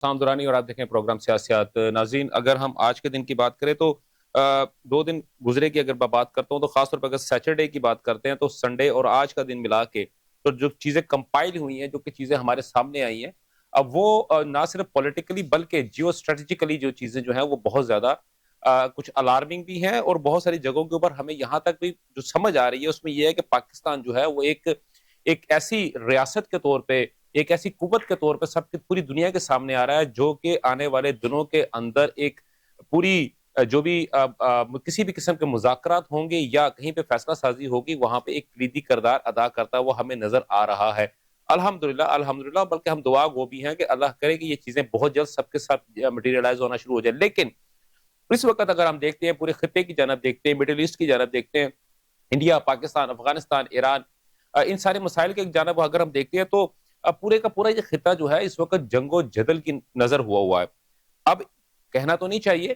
سام دورانی اور آپ دیکھیں پروگرام سیاست ناظرین. اگر ہم آج کے دن کی بات کریں تو 2 دن گزرے کی اگر میں بات کرتا ہوں تو خاص طور پر اگر سیٹرڈے کی بات کرتے ہیں تو سنڈے اور آج کا دن ملا کے تو جو چیزیں کمپائل ہوئی ہیں، جو کہ چیزیں ہمارے سامنے آئی ہیں، اب وہ نہ صرف پولیٹیکلی بلکہ جیو اسٹریٹجیکلی جو چیزیں جو ہیں وہ بہت زیادہ کچھ الارمنگ بھی ہیں، اور بہت ساری جگہوں کے اوپر ہمیں یہاں تک بھی جو سمجھ آ رہی ہے اس میں یہ ہے کہ پاکستان جو ہے وہ ایک ایسی ریاست کے طور پہ، ایک ایسی قوت کے طور پہ سب کی پوری دنیا کے سامنے آ رہا ہے، جو کہ آنے والے دنوں کے اندر ایک پوری جو بھی کسی بھی قسم کے مذاکرات ہوں گے یا کہیں پہ فیصلہ سازی ہوگی، وہاں پہ ایک کلیدی کردار ادا کرتا وہ ہمیں نظر آ رہا ہے. الحمدللہ الحمدللہ، بلکہ ہم دعا وہ بھی ہیں کہ اللہ کرے کہ یہ چیزیں بہت جلد سب کے ساتھ مٹیریلائز ہونا شروع ہو جائے. لیکن اس وقت اگر ہم دیکھتے ہیں پورے خطے کی جانب دیکھتے ہیں، مڈل ایسٹ کی جانب دیکھتے ہیں، انڈیا، پاکستان، افغانستان، ایران، ان سارے مسائل کے جانب اگر ہم دیکھتے ہیں تو پورے کا پورا یہ خطہ جو ہے اس وقت جنگ و جدل کی نظر ہوا ہے. اب کہنا تو نہیں چاہیے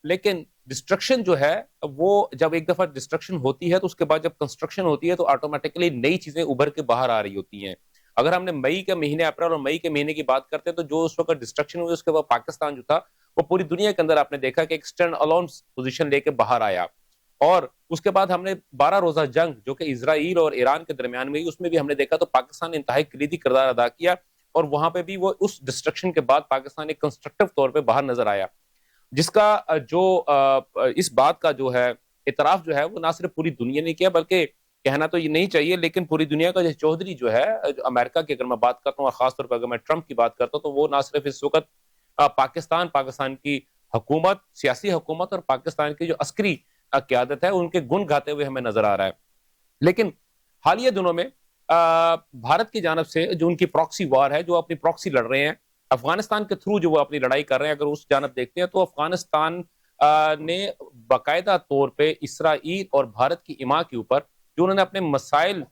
لیکن ڈسٹرکشن جو ہے وہ جب ایک دفعہ ڈسٹرکشن ہوتی ہے تو اس کے بعد جب کنسٹرکشن ہوتی ہے تو آٹومیٹکلی نئی چیزیں ابھر کے باہر آ رہی ہوتی ہیں. اگر ہم نے مئی کے مہینے، اپریل اور مئی کے مہینے کی بات کرتے ہیں تو جو اس وقت ڈسٹرکشن ہوئی اس کے بعد پاکستان جو تھا وہ پوری دنیا کے اندر آپ نے دیکھا کہ ایک اسٹینڈ الون پوزیشن لے کے باہر آیا. اور اس کے بعد ہم نے 12 روزہ جنگ جو کہ اسرائیل اور ایران کے درمیان میں، اس میں بھی ہم نے دیکھا تو پاکستان نے انتہائی کلیدی کردار ادا کیا، اور وہاں پہ بھی وہ اس ڈسٹرکشن کے بعد پاکستان ایک کنسٹرکٹیو طور پہ باہر نظر آیا، جس کا جو اس بات کا جو ہے اعتراف جو ہے وہ نہ صرف پوری دنیا نے کیا، بلکہ کہنا تو یہ نہیں چاہیے لیکن پوری دنیا کا جو چودھری جو ہے جو امریکہ کی اگر میں بات کرتا ہوں، اور خاص طور پر اگر میں ٹرمپ کی بات کرتا ہوں، تو وہ نہ صرف اس وقت پاکستان کی حکومت، سیاسی حکومت، اور پاکستان کی جو عسکری قیادت ہے ان کے گن گاتے ہوئے ہمیں نظر آ رہا ہے. لیکن حالیہ دنوں میں بھارت کی جانب سے جو ان کی پراکسی وار ہے، جو اپنی پراکسی لڑ رہے ہیں افغانستان کے تھرو، جو وہ اپنی لڑائی کر رہے ہیں، اگر اس جانب دیکھتے ہیں تو افغانستان نے باقاعدہ طور پہ اسرائیل اور بھارت کی ایما کے اوپر جو انہوں نے اپنے مسائل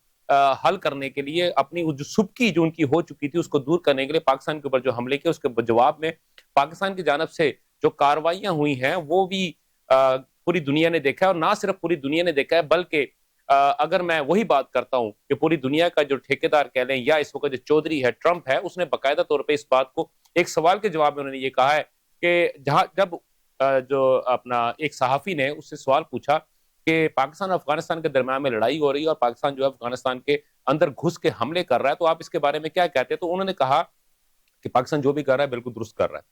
حل کرنے کے لیے اپنی جو سبکی جو ان کی ہو چکی تھی اس کو دور کرنے کے لیے پاکستان کے اوپر جو حملے کیے، اس کے جواب میں پاکستان کی جانب سے جو کارروائیاں ہوئی ہیں وہ بھی پوری دنیا نے دیکھا ہے. اور نہ صرف پوری دنیا نے دیکھا ہے بلکہ اگر میں وہی بات کرتا ہوں کہ پوری دنیا کا جو ٹھیکیدار کہہ لیں یا اس وقت جو چودھری ہے ٹرمپ ہے، اس نے باقاعدہ طور پہ اس بات کو ایک سوال کے جواب میں انہوں نے یہ کہا ہے کہ جب جو اپنا ایک صحافی نے اس سے سوال پوچھا کہ پاکستان اور افغانستان کے درمیان میں لڑائی ہو رہی ہے اور پاکستان جو ہے افغانستان کے اندر گھس کے حملے کر رہا ہے، تو آپ اس کے بارے میں کیا کہتے ہیں؟ تو انہوں نے کہا کہ پاکستان جو بھی کر رہا ہے بالکل درست کر رہا ہے.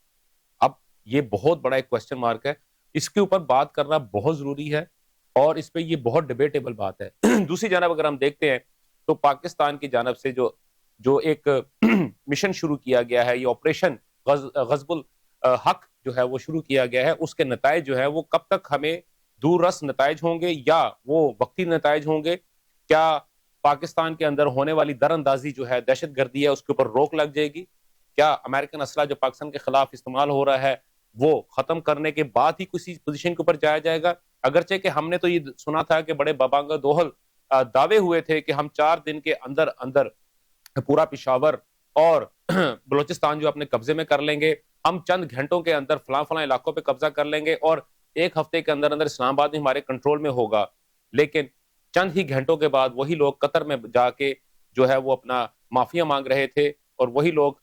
اب یہ بہت بڑا ایک کوسچن مارک ہے، اس کے اوپر بات کرنا بہت ضروری ہے، اور اس پہ یہ بہت ڈیبیٹیبل بات ہے. دوسری جانب اگر ہم دیکھتے ہیں تو پاکستان کی جانب سے جو ایک مشن شروع کیا گیا ہے، یہ آپریشن غزب الحق جو ہے وہ شروع کیا گیا ہے، اس کے نتائج جو ہے وہ کب تک ہمیں دور رس نتائج ہوں گے یا وہ وقتی نتائج ہوں گے؟ کیا پاکستان کے اندر ہونے والی در اندازی جو ہے، دہشت گردی ہے، اس کے اوپر روک لگ جائے گی؟ کیا امریکن اسلحہ جو پاکستان کے خلاف استعمال ہو رہا ہے وہ ختم کرنے کے بعد ہی کسی پوزیشن کے اوپر جایا جائے گا؟ اگرچہ کہ ہم نے تو یہ سنا تھا کہ بڑے بابانگا دوہل دعوے ہوئے تھے کہ ہم 4 دن کے اندر اندر پورا پشاور اور بلوچستان جو اپنے قبضے میں کر لیں گے، ہم چند گھنٹوں کے اندر فلاں فلاں علاقوں پہ قبضہ کر لیں گے، اور 1 ہفتے کے اندر اندر اسلام آباد میں ہمارے کنٹرول میں ہوگا. لیکن چند ہی گھنٹوں کے بعد وہی لوگ قطر میں جا کے جو ہے وہ اپنا معافیا مانگ رہے تھے، اور وہی لوگ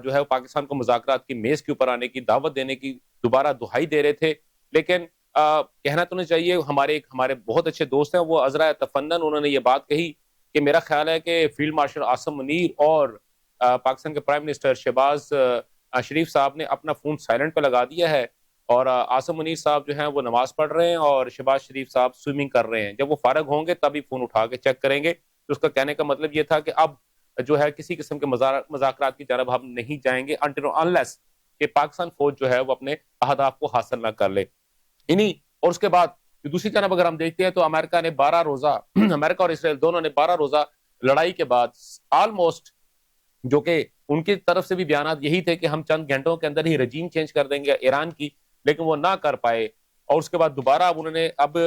جو ہے وہ پاکستان کو مذاکرات کی میز کے اوپر آنے کی دعوت دینے کی دوبارہ دہائی دے رہے تھے. لیکن کہنا تو نہیں چاہیے، ہمارے بہت اچھے دوست ہیں، وہ عذرا تفنن انہوں نے یہ بات کہی کہ میرا خیال ہے کہ فیلڈ مارشل عاصم منیر اور پاکستان کے پرائم منسٹر شہباز شریف صاحب نے اپنا فون سائلنٹ پہ لگا دیا ہے، اور عاصم منیر صاحب جو ہیں وہ نماز پڑھ رہے ہیں اور شہباز شریف صاحب سوئمنگ کر رہے ہیں. جب وہ فارغ ہوں گے تبھی فون اٹھا کے چیک کریں گے. تو اس کا کہنے کا مطلب یہ تھا کہ اب جو ہے کسی قسم کے مذاکرات کی جانب ہم نہیں جائیں گے until unless کہ پاکستان فوج جو ہے وہ اپنے اہداف کو حاصل نہ کر لے. اور اس کے بعد دوسری جانب اگر ہم دیکھتے ہیں تو امریکہ نے 12 روزہ امریکہ اور اسرائیل دونوں نے 12 روزہ لڑائی کے بعد آلموسٹ، جو کہ ان کی طرف سے بھی بیانات یہی تھے کہ ہم چند گھنٹوں کے اندر ہی رجیم چینج کر دیں گے ایران کی، لیکن وہ نہ کر پائے. اور اس کے بعد دوبارہ انہوں نے اب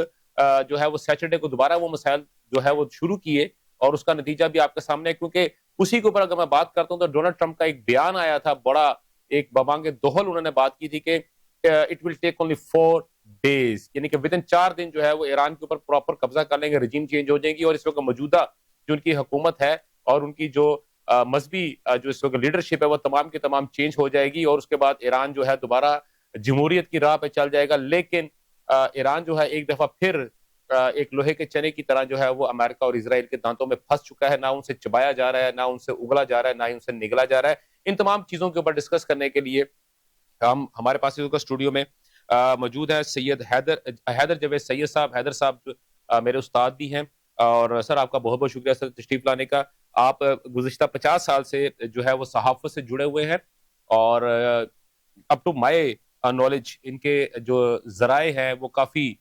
جو ہے وہ سیٹرڈے کو دوبارہ وہ مسائل جو ہے وہ شروع کیے، اور اس کا نتیجہ بھی آپ کے سامنے ہے. کیونکہ اسی کے اوپر اگر میں بات کرتا ہوں تو ڈونلڈ ٹرمپ کا ایک بیان آیا تھا، بڑا ایک ببانگ دوہل انہوں نے بات کی تھی کہ it will take only 4 days، یعنی کہ ودن 4 دن جو ہے وہ ایران کے اوپر پراپر قبضہ کر لیں گے، رجیم چینج ہو جائے گی. اور اس وقت موجودہ جو ان کی حکومت ہے اور ان کی جو مذہبی جو اس وقت لیڈرشپ ہے وہ تمام کی تمام چینج ہو جائے گی اور اس کے بعد ایران جو ہے دوبارہ جمہوریت کی راہ پہ چل جائے گا. لیکن ایران جو ہے ایک دفعہ پھر ایک لوہے کے چنے کی طرح جو ہے وہ امریکہ اور اسرائیل کے دانتوں میں پھنس چکا ہے. نہ ان سے چبایا جا رہا ہے, نہ ان سے اگلا جا رہا ہے, نہ ہی ان سے نگلا جا رہا ہے. ان تمام چیزوں کے اوپر ڈسکس کرنے کے لیے ہمارے پاس اسٹوڈیو میں موجود ہے سید حیدر جاوید سید صاحب. حیدر صاحب جو میرے استاد بھی ہیں, اور سر آپ کا بہت بہت شکریہ سر تشریف لانے کا. آپ گزشتہ 50 سال سے جو ہے وہ صحافت سے جڑے ہوئے ہیں, اور اپ ٹو مائی نالج ان کے جو ذرائع ہیں وہ کافی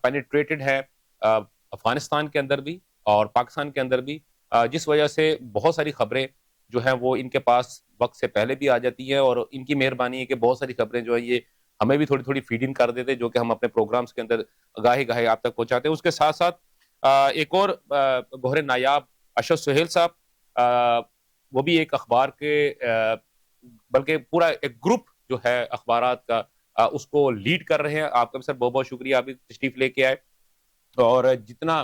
پینیٹریٹڈ ہیں افغانستان کے اندر بھی اور پاکستان کے اندر بھی, جس وجہ سے بہت ساری خبریں جو ہیں وہ ان کے پاس وقت سے پہلے بھی آ جاتی ہیں, اور ان کی مہربانی ہے کہ بہت ساری خبریں جو ہیں یہ ہمیں بھی تھوڑی تھوڑی فیڈ ان کر دیتے ہیں, جو کہ ہم اپنے پروگرامز کے اندر گاہے گاہے آپ تک پہنچاتے ہیں. اس کے ساتھ ساتھ ایک اور گوہر نایاب اشرف سہیل صاحب, وہ بھی ایک اخبار کے بلکہ پورا ایک گروپ جو ہے اخبارات کا اس کو لیڈ کر رہے ہیں. آپ کا بھی سر بہت بہت شکریہ, آپ بھی تشریف لے کے آئے. اور جتنا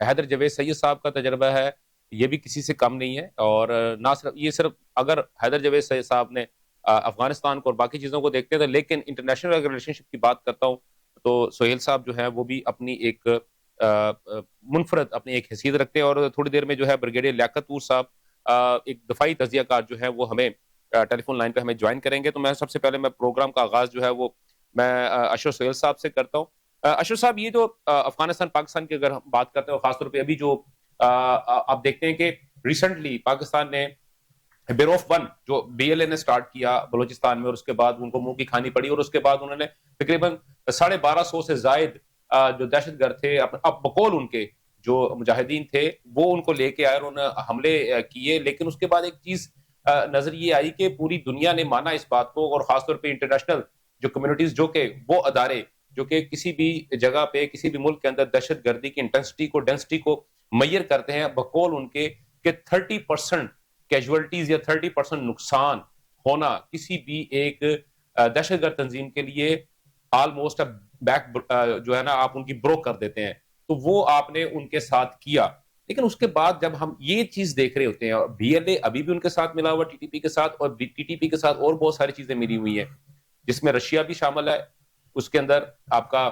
حیدر جاوید سید صاحب کا تجربہ ہے یہ بھی کسی سے کم نہیں ہے, اور نہ صرف اگر حیدر جاوید سید صاحب نے افغانستان کو اور باقی چیزوں کو دیکھتے تھے, لیکن انٹرنیشنل ریلیشن شپ کی بات کرتا ہوں تو سہیل صاحب جو ہیں وہ بھی اپنی ایک منفرد اپنی ایک حیثیت رکھتے ہیں. اور تھوڑی دیر میں جو ہے بریگیڈیئر لیاقت پور صاحب ایک دفاعی تجزیہ کار جو ہے وہ ہمیں ٹیلی فون لائن پہ ہمیں جوائن کریں گے. تو میں سب سے پہلے میں پروگرام کا آغاز جو ہے وہ میں اشرف سہیل صاحب سے کرتا ہوں. اشرف صاحب, یہ جو افغانستان پاکستان کی اگر ہم بات کرتے ہیں, خاص طور پہ ابھی جو آپ دیکھتے ہیں کہ ریسنٹلی پاکستان نے بیروف 1 جو بی ایل اے نے سٹارٹ کیا بلوچستان میں, اور اس کے بعد ان کو منہ کی کھانی پڑی, اور اس کے بعد انہوں نے تقریباً 1250 سے زائد جو دہشت گرد تھے اب بقول ان کے جو مجاہدین تھے وہ ان کو لے کے آئے اور انہوں نے حملے کیے. لیکن اس کے بعد ایک چیز نظر یہ آئی کہ پوری دنیا نے مانا اس بات کو, اور خاص طور پہ انٹرنیشنل جو کمیونٹیز, جو کہ وہ ادارے جو کہ کسی بھی جگہ پہ کسی بھی ملک کے اندر دہشت گردی کی انٹینسٹی کو ڈینسٹی کو میئر کرتے ہیں بقول ان کے کہ 30% کیجولٹیز یا 30% نقصان ہونا کسی بھی ایک دہشت گرد تنظیم کے لیے آلموسٹ بیک جو ہے نا آپ ان کی بروک کر دیتے ہیں. تو وہ آپ نے ان کے ساتھ کیا. لیکن اس کے بعد جب ہم یہ چیز دیکھ رہے ہوتے ہیں, بی ایل اے ابھی بھی ان کے ساتھ ملا ہوا ٹی ٹی پی کے ساتھ, اور ٹی ٹی پی کے ساتھ اور بہت ساری چیزیں ملی ہوئی ہیں جس میں رشیا بھی شامل ہے, اس کے اندر آپ کا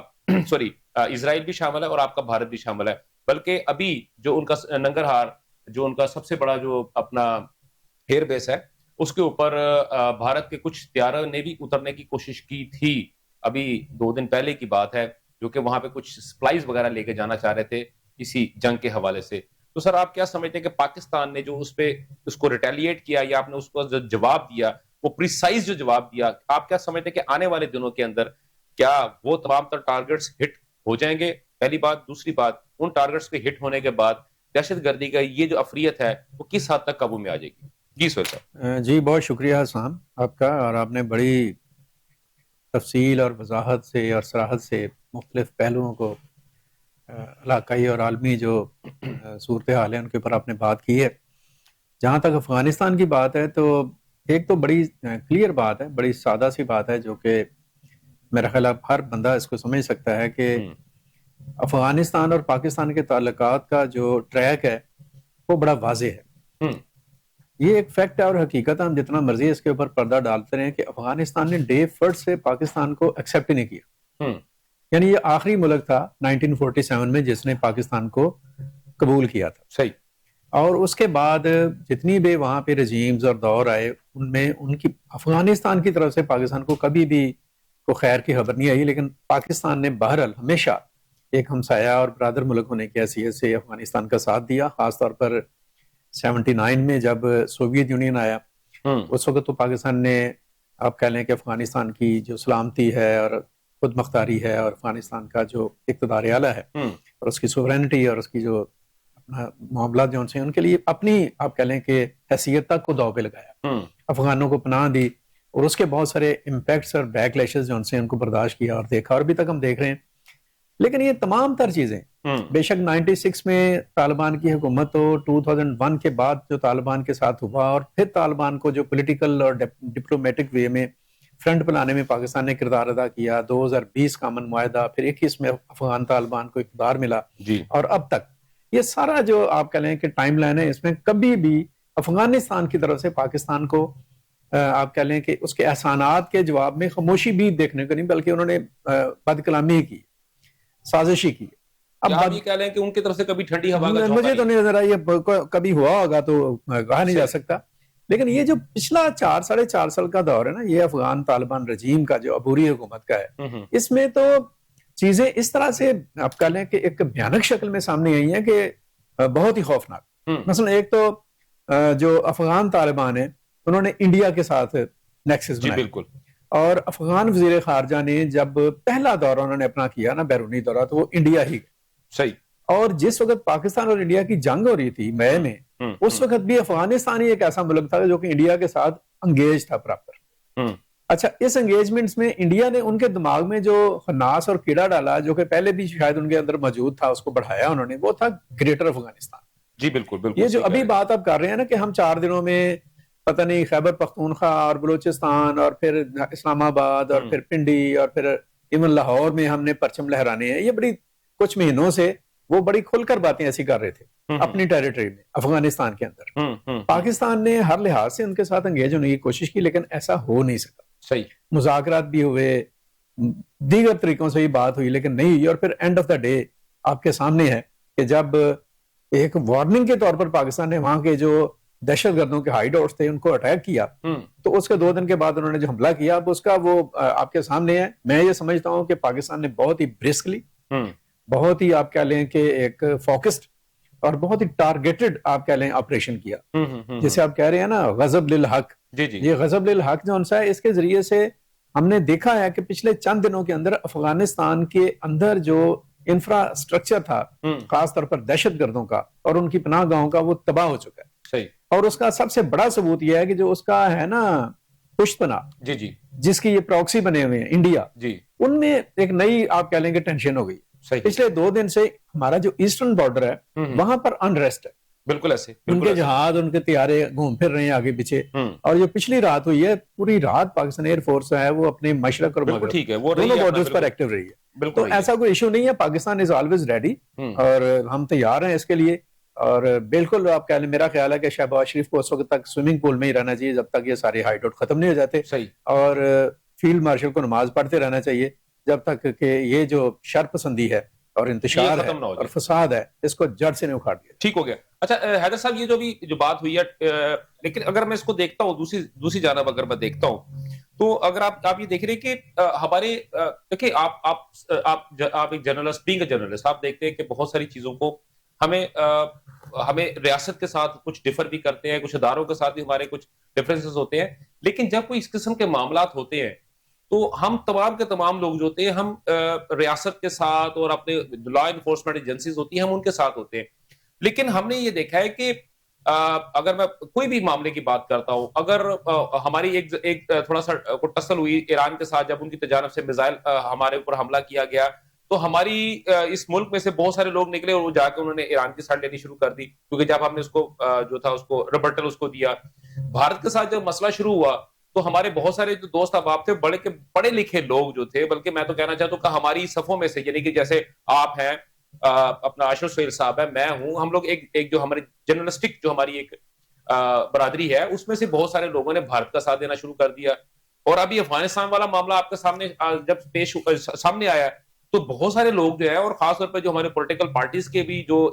سوری اسرائیل بھی شامل ہے, اور آپ کا بھارت بھی شامل ہے. بلکہ ابھی جو ان کا ننگرہار جو ان کا سب سے بڑا جو اپنا ایئر بیس ہے اس کے اوپر بھارت کے کچھ طیاروں نے بھی اترنے کی کوشش کی تھی. ابھی 2 دن پہلے کی بات ہے, جو کہ وہاں پہ کچھ سپلائز وغیرہ لے کے جانا چاہ رہے تھے اسی جنگ کے حوالے سے. تو سر آپ کیا سمجھتے ہیں کہ پاکستان نے جو اس کو ریٹیلیٹ کیا یا آپ نے اس کو جو جواب دیا وہ پریسائز جو جواب دیا, آپ کیا سمجھتے ہیں کہ آنے والے دنوں کے اندر کیا وہ تمام تر ٹارگٹس ہٹ ہو جائیں گے؟ پہلی بات. دوسری بات, ان ٹارگٹس کے ہٹ ہونے کے بعد دہشت گردی کا یہ جو افریت ہے وہ کس حد تک قابو میں آ جائے گی؟ جی سر صاحب. جی بہت شکریہ حسام آپ کا, اور آپ نے بڑی تفصیل اور وضاحت سے اور صراحت سے مختلف پہلوؤں کو علاقائی اور عالمی جو صورتحال ہیں ان کے اوپر آپ نے بات کی ہے. جہاں تک افغانستان کی بات ہے تو ایک تو بڑی کلیئر بات ہے, بڑی سادہ سی بات ہے, جو کہ میرا خیال ہر بندہ اس کو سمجھ سکتا ہے کہ افغانستان اور پاکستان کے تعلقات کا جو ٹریک ہے وہ بڑا واضح ہے. یہ ایک فیکٹ ہے اور حقیقت ہے, ہم جتنا مرضی اس کے اوپر پردہ ڈالتے رہیں کہ افغانستان نے ڈے فرسٹ سے پاکستان کو ایکسیپٹ ہی نہیں کیا. یعنی یہ آخری ملک تھا 1947 میں جس نے پاکستان کو قبول کیا تھا. صحیح. اور اس کے بعد جتنی بھی وہاں پہ رجیمز اور دور آئے ان میں ان کی افغانستان کی طرف سے پاکستان کو کبھی بھی کوئی خیر کی خبر نہیں آئی. لیکن پاکستان نے بہرحال ہمیشہ ایک ہمسایہ اور برادر ملک ہونے کی حیثیت سے افغانستان کا ساتھ دیا. خاص طور پر 79 میں جب سوویت یونین آیا اس وقت تو پاکستان نے آپ کہہ لیں کہ افغانستان کی جو سلامتی ہے اور خود مختاری ہے اور افغانستان کا جو اقتدار اعلیٰ ہے اور اس کی سوورینٹی اور اس کی جو اپنا معاملات جو ان کے لیے اپنی آپ کہہ لیں کہ حیثیت تک کو داؤ پہ لگایا, افغانوں کو پناہ دی, اور اس کے بہت سارے امپیکٹس اور بیک لیشز جو ان کو برداشت کیا اور دیکھا, اور ابھی تک ہم دیکھ رہے ہیں. لیکن یہ تمام تر چیزیں بے شک 96 میں طالبان کی حکومت ہو, 2001 کے بعد جو طالبان کے ساتھ ہوا, اور پھر طالبان کو جو پولیٹیکل اور ڈپلومیٹک وے میں فرنٹ بنانے میں پاکستان نے کردار ادا کیا, 2020 کا امن معاہدہ, پھر 21 میں افغان طالبان کو اقتدار ملا, اور اب تک یہ سارا جو آپ کہہ لیں کہ ٹائم لائن ہے اس میں کبھی بھی افغانستان کی طرف سے پاکستان کو آپ کہہ لیں کہ اس کے احسانات کے جواب میں خاموشی بھی دیکھنے کو نہیں، بلکہ انہوں نے بد کلامی کی، سازشی کی. اب آپ یہ کہہ لیں کہ ان کی طرف سے کبھی ٹھنڈی ہوا کا مجھے تو نہیں نظر یہ کبھی ہوا ہوگا تو کہا نہیں جا سکتا، لیکن یہ جو پچھلا 4-4.5 سال کا دور ہے نا، یہ افغان طالبان رجیم کا جو عبوری حکومت کا ہے، اس میں تو چیزیں اس طرح سے آپ کہہ لیں کہ ایک بھیانک شکل میں سامنے آئی ہیں کہ بہت ہی خوفناک. مثلا ایک تو جو افغان طالبان ہیں انہوں نے انڈیا کے ساتھ نیکسس بنایا، بالکل، اور افغان وزیر خارجہ نے جب پہلا دورہ انہوں نے اپنا کیا نا بیرونی دورہ، تو وہ انڈیا ہی صحیح. اور جس وقت پاکستان اور انڈیا کی جنگ ہو رہی تھی مئی میں، اس وقت بھی افغانستان ہی ایک ایسا ملک تھا جو کہ انڈیا کے ساتھ انگیج تھا پراپر. اچھا، اس انگیجمنٹس میں انڈیا نے ان کے دماغ میں جو خناس اور کیڑا ڈالا، جو کہ پہلے بھی شاید ان کے اندر موجود تھا، اس کو بڑھایا انہوں نے، وہ تھا گریٹر افغانستان. جی بالکل بالکل. یہ جو ابھی بات آپ کر رہے ہیں نا کہ ہم 4 دنوں میں پتہ نہیں خیبر پختونخوا اور بلوچستان اور پھر اسلام آباد اور پھر پنڈی اور پھر ایون لاہور میں ہم نے پرچم لہرانے ہیں، یہ بڑی کچھ مہینوں سے وہ بڑی کھل کر باتیں ایسی کر رہے تھے اپنی ٹیریٹری میں افغانستان کے اندر. پاکستان نے ہر لحاظ سے ان کے ساتھ انگیج ہونے کی کوشش کی، لیکن ایسا ہو نہیں سکا. صحیح. مذاکرات بھی ہوئے، دیگر طریقوں سے ہی بات ہوئی، لیکن نہیں ہوئی. اور پھر اینڈ آف دا ڈے آپ کے سامنے ہے کہ جب ایک وارننگ کے طور پر پاکستان نے وہاں کے جو دہشت گردوں کے ہائیڈ آؤٹس تھے ان کو اٹیک کیا، تو اس کے 2 دن کے بعد انہوں نے جو حملہ کیا، اب اس کا وہ آپ کے سامنے ہے. میں یہ سمجھتا ہوں کہ پاکستان نے بہت ہی برسکلی، بہت ہی آپ کہہ لیں کہ ایک فوکسڈ اور بہت ہی ٹارگیٹڈ آپ کہہ لیں آپریشن کیا، جیسے آپ کہہ رہے ہیں نا غضب للحق. یہ غضب للحق جو سا ہے، اس کے ذریعے سے ہم نے دیکھا ہے کہ پچھلے چند دنوں کے اندر افغانستان کے اندر جو انفراسٹرکچر تھا، خاص طور پر دہشت گردوں کا اور ان کی پناہ گاہوں کا، وہ تباہ ہو چکا ہے. صحیح. اور اس کا سب سے بڑا ثبوت یہ ہے کہ جو اس کا ہے نا پشت پناہ، جس کی یہ پراکسی بنے ہوئے ہیں انڈیا، ان میں ایک نئی آپ کہہ لیں کہ ٹینشن ہو گئی. پچھلے 2 دن سے ہمارا جو ایسٹرن بارڈر ہے وہاں پر انریسٹ ہے. بالکل ایسے ان کے جہاز، ان کے طیارے گھوم پھر رہے ہیں آگے پیچھے. اور جو پچھلی رات ہوئی ہے، پوری رات پاکستان ایئر فورس ہے وہ اپنے مشرق اور مغرب دونوں بارڈرز پر ایکٹیو رہی ہے. تو ایسا کوئی ایشو نہیں ہے. پاکستان از آلویز ریڈی اور ہم تیار ہیں اس کے لیے. اور بالکل آپ کہہ لیں، میرا خیال ہے کہ شہباز شریف کو اس وقت تک سوئمنگ پول میں ہی رہنا چاہیے جب تک یہ سارے ہائیڈ آؤٹ ختم نہیں ہو جاتے. اور فیلڈ مارشل کو نماز پڑھتے رہنا چاہیے جب تک کہ یہ جو شر پسندی ہے اور انتشار ہے اور فساد ہے، اس کو جڑ سے نہیں اکھاڑ دیا. ٹھیک ہو گیا. اچھا حیدر صاحب، یہ جو بھی جو بات ہوئی ہے، لیکن اگر میں اس کو دیکھتا ہوں دوسری جانب اگر میں دیکھتا ہوں، تو اگر آپ یہ دیکھ رہے کہ ہمارے دیکھیں، آپ ایک جرنلسٹ، بینگ اے جرنلسٹ، آپ دیکھتے ہیں کہ بہت ساری چیزوں کو ہمیں ریاست کے ساتھ کچھ ڈفر بھی کرتے ہیں، کچھ اداروں کے ساتھ بھی ہمارے کچھ ڈفرینسز ہوتے ہیں، لیکن جب کوئی اس قسم کے معاملات ہوتے ہیں تو ہم تمام کے تمام لوگ جو ہوتے ہیں، ہم ریاست کے ساتھ اور اپنے لا انفورسمنٹ ایجنسیز ہوتی ہیں، ہم ان کے ساتھ ہوتے ہیں. لیکن ہم نے یہ دیکھا ہے کہ اگر میں کوئی بھی معاملے کی بات کرتا ہوں، اگر ہماری ایک تھوڑا سا ٹسل ہوئی ایران کے ساتھ، جب ان کی جانب سے میزائل ہمارے اوپر حملہ کیا گیا، تو ہماری اس ملک میں سے بہت سارے لوگ نکلے اور وہ جا کے انہوں نے ایران کی سائڈ لینی شروع کر دی، کیونکہ جب ہم نے اس کو جو تھا اس کو ریبٹل اس کو دیا. بھارت کے ساتھ جب مسئلہ شروع ہوا تو ہمارے بہت سارے جو دوست احباب تھے، پڑھے لکھے لوگ جو تھے، بلکہ میں تو کہنا چاہتا ہوں کہ ہماری صفوں میں سے، یعنی کہ جیسے آپ ہیں، اپنا عاشر سہیل صاحب ہے، میں ہوں، ہم لوگ ایک جو ہماری جرنلسٹک جو ہماری ایک برادری ہے، اس میں سے بہت سارے لوگوں نے بھارت کا ساتھ دینا شروع کر دیا. اور ابھی افغانستان والا معاملہ آپ کے سامنے جب سامنے آیا تو بہت سارے لوگ جو ہے، اور خاص طور پہ جو ہمارے پولیٹیکل پارٹیز کے بھی جو